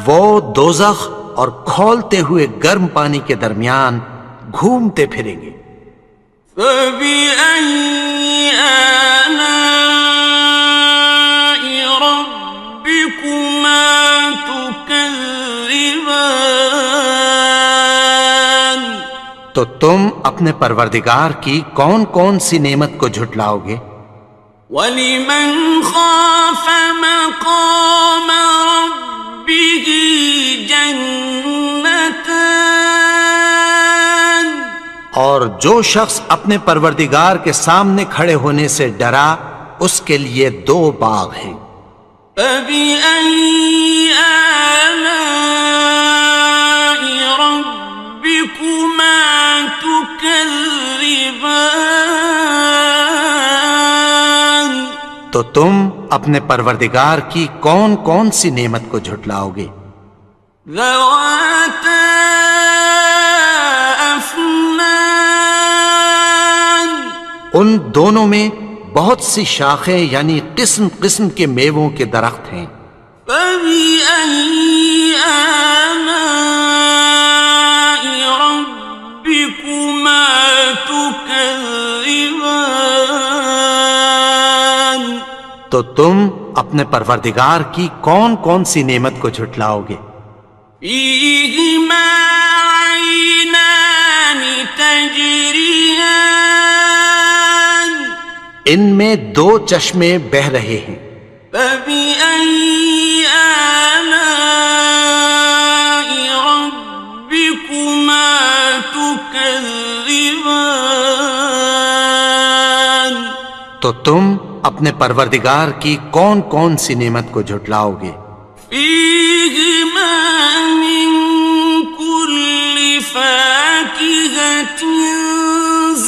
وہ دوزخ اور کھولتے ہوئے گرم پانی کے درمیان گھومتے پھریں گے۔ فَبِأَيِّ آلَاءِ تو تم اپنے پروردگار کی کون کون سی نعمت کو جھٹلاؤ گے؟ وَلِمَنْ خَافَ مَقَامَ رَبِّهِ جَنَّتَانِ اور جو شخص اپنے پروردگار کے سامنے کھڑے ہونے سے ڈرا اس کے لیے 2 باغ ہیں۔ فَبِأَيِّ آلَاءِ رَبِّكُمَا تُكَذِّبَانِ تو تم اپنے پروردگار کی کون کون سی نعمت کو جھٹلاؤ گے؟ ذَوَاتَا أَفْنَانٍ ان دونوں میں بہت سی شاخیں یعنی قسم قسم کے میووں کے درخت ہیں۔ فَبِأَيِّ آلَاءِ رَبِّكُمَا تُكَذِّبَانِ تو تم اپنے پروردگار کی کون کون سی نعمت کو جھٹلاؤ گے؟ فِيهِمَا عَيْنَانِ تَجْرِيَانِ ان میں 2 چشمے بہہ رہے ہیں۔ فَبِأَيِّ آلَاءِ رَبِّكُمَا تُكَذِّبَانِ تو تم اپنے پروردگار کی کون کون سی نعمت کو جھٹلاؤ گے؟ فِيهِمَا مِن كُلِّ فَاكِهَةٍ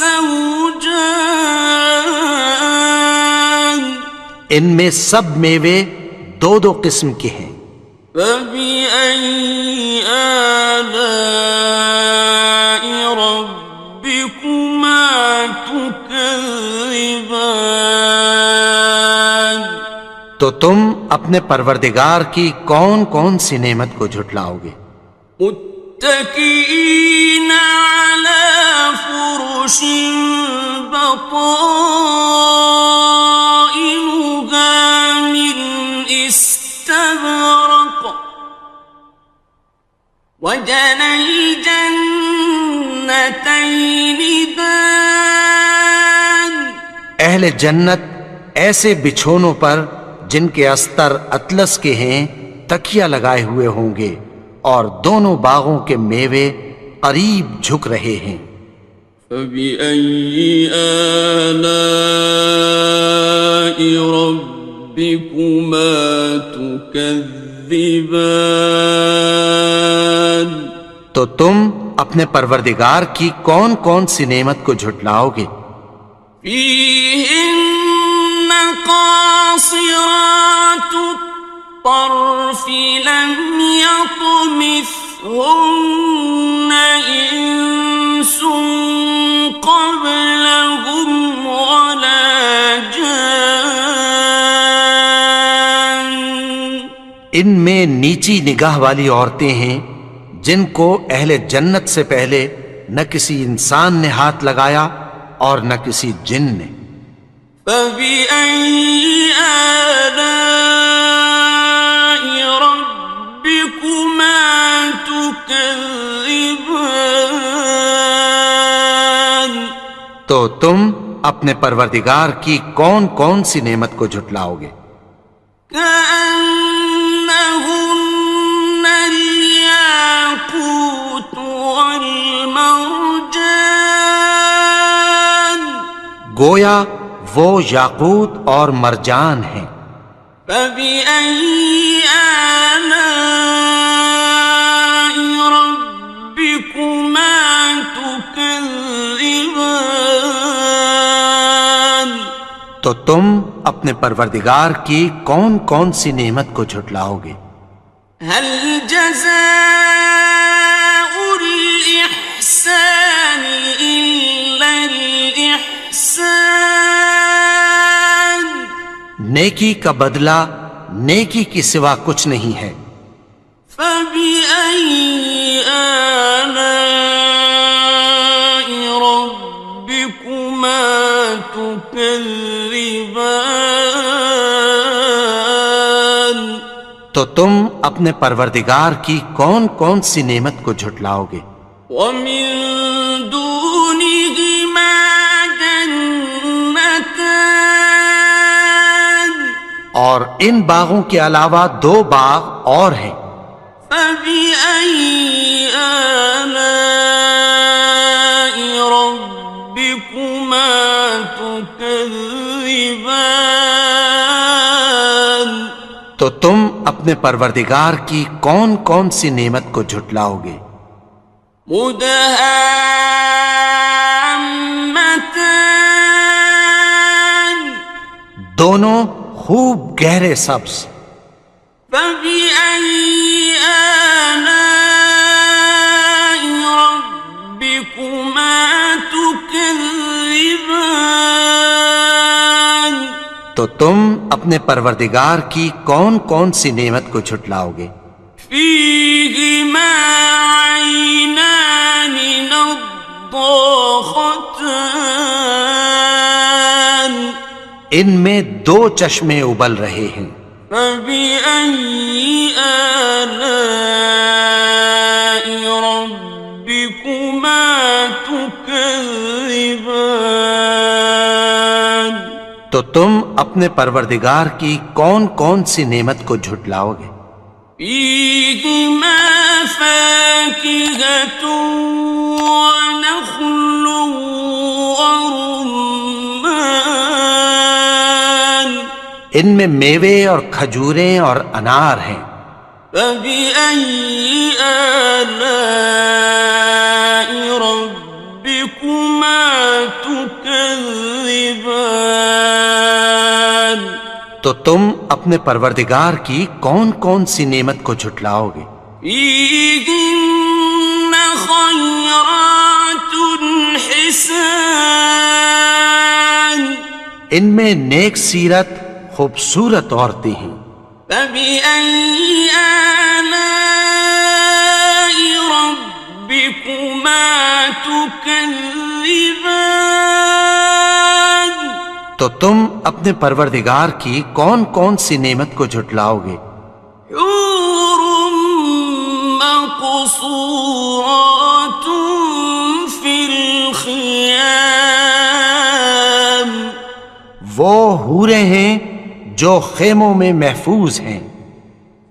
زَوْجَانِ ان میں سب میوے 2 قسم کے ہیں۔ فَبِأَيِّ آلَاءِ رَبِّكُمَا تُكَذِّبَانِ تو تم اپنے پروردگار کی کون کون سی نعمت کو جھٹلاؤ گے؟ متكئين على فرش بطائنها من استبرق وجنى الجنتين دان اہل جنت ایسے بچھونوں پر جن کے استر اطلس کے ہیں تکیہ لگائے ہوئے ہوں گے اور دونوں باغوں کے میوے قریب جھک رہے ہیں۔ فَبِأَيِّ آلَاءِ رَبِّكُمَا تُكَذِّبَانِ تو تم اپنے پروردگار کی کون کون سی نعمت کو جھٹلاؤ گے؟ فِيهِنَّ قَاصِرَاتُ الطَّرْفِ لَمْ يَطْمِثْهُنَّ إِنسٌ قَبْلَهُمْ وَلَا جَانٌّ ان میں نیچی نگاہ والی عورتیں ہیں جن کو اہل جنت سے پہلے نہ کسی انسان نے ہاتھ لگایا اور نہ کسی جن نے۔ فَبِأَيِّ آلَاءِ رَبِّكُمَا تُكَذِّبَانِ تو تم اپنے پروردگار کی کون کون سی نعمت کو جھٹلاؤ گے؟ كَأَنَّهُنَّ الْيَاقُوتُ وَالْمَرْجَانُ گویا وہ یاقوت اور مرجان ہیں۔ فَبِأَيِّ آلَاءِ رَبِّكُمَا تُكَذِّبَانِ تو تم اپنے پروردگار کی کون کون سی نعمت کو جھٹلاؤ گے؟ هَلْ جَزَاءُ الْإِحْسَانِ إِلَّا الْإِحْسَانُ نیکی کا بدلہ نیکی کی سوا کچھ نہیں ہے۔ فَبِأَيِّ آلَاءِ رَبِّكُمَا تُكَذِّبَانِ تو تم اپنے پروردگار کی کون کون سی نعمت کو جھٹلاؤ گے؟ وَمِن دُونِهِمَا اور ان باغوں کے علاوہ 2 باغ اور ہیں. فبأي آلاء ربكما تكذبان تو تم اپنے پروردگار کی کون کون سی نعمت کو جھٹلاؤ گے؟ مدهامتان دونوں خوب گہرے سبز. فبأي آلاء ربكما تكذبان تو تم اپنے پروردگار کی کون کون سی نعمت کو جھٹلاؤ گے؟ فيهما عينان نضاختان ان میں 2 چشمے ابل رہے ہیں. فبأي آلاء ربكما تكذبان تو تم اپنے پروردگار کی کون کون سی نعمت کو جھٹلاؤ گے؟ فيهما فاكهة ونخل ورمان ان میں میوے اور کھجوریں اور انار ہیں. فبأي آلاء ربكما تكذبان تو تم اپنے پروردگار کی کون کون سی نعمت کو جھٹلاؤ گے؟ فيهن خيرات حسان ان میں نیک سیرت خوبصورت عورتیں ہیں. فبأي آلاء ربكما تكذبان تو تم اپنے پروردگار کی کون کون سی نعمت کو جھٹلاؤ گے؟ حور مقصورات في الخيام وہ حوریں ہیں جو خیموں میں محفوظ ہیں.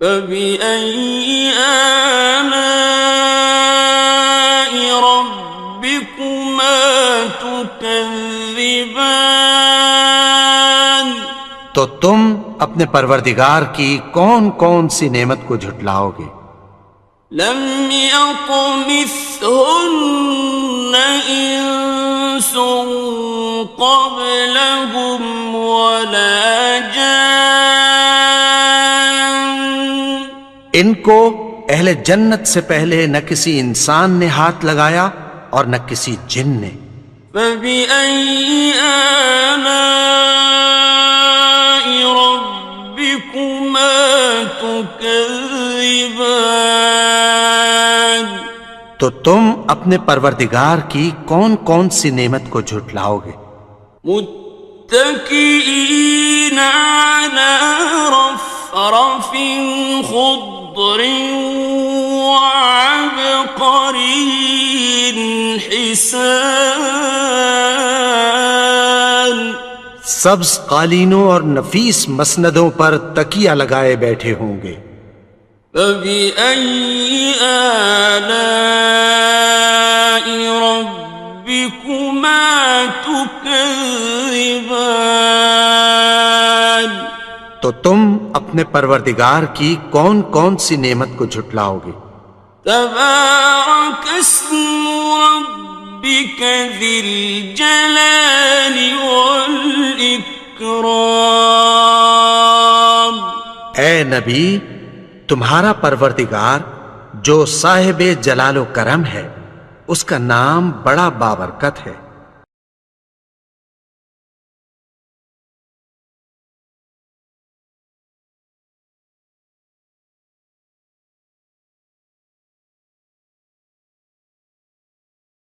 فبأي آلاء ربكما تكذبان تو تم اپنے پروردگار کی کون کون سی نعمت کو جھٹلاؤ گے؟ لم يطمثهن إنس قبلهم ولا جان ان کو اہل جنت سے پہلے نہ کسی انسان نے ہاتھ لگایا اور نہ کسی جن نے. فبأي آلاء ربكما تكذبان تو تم اپنے پروردگار کی کون کون سی نعمت کو جھٹلاؤ گے؟ متكئين على رفرف خضر وعبقري حسان سبز قالینوں اور نفیس مسندوں پر تکیہ لگائے بیٹھے ہوں گے. فبأي آلاء ربكما تكذبان تو تم اپنے پروردگار کی کون کون سی نعمت کو جھٹلاؤ گے؟ تبارك اسم ربك ذي الجلال والإكرام اے نبی، تمہارا پروردگار جو صاحب جلال و کرم ہے، اس کا نام بڑا بابرکت ہے.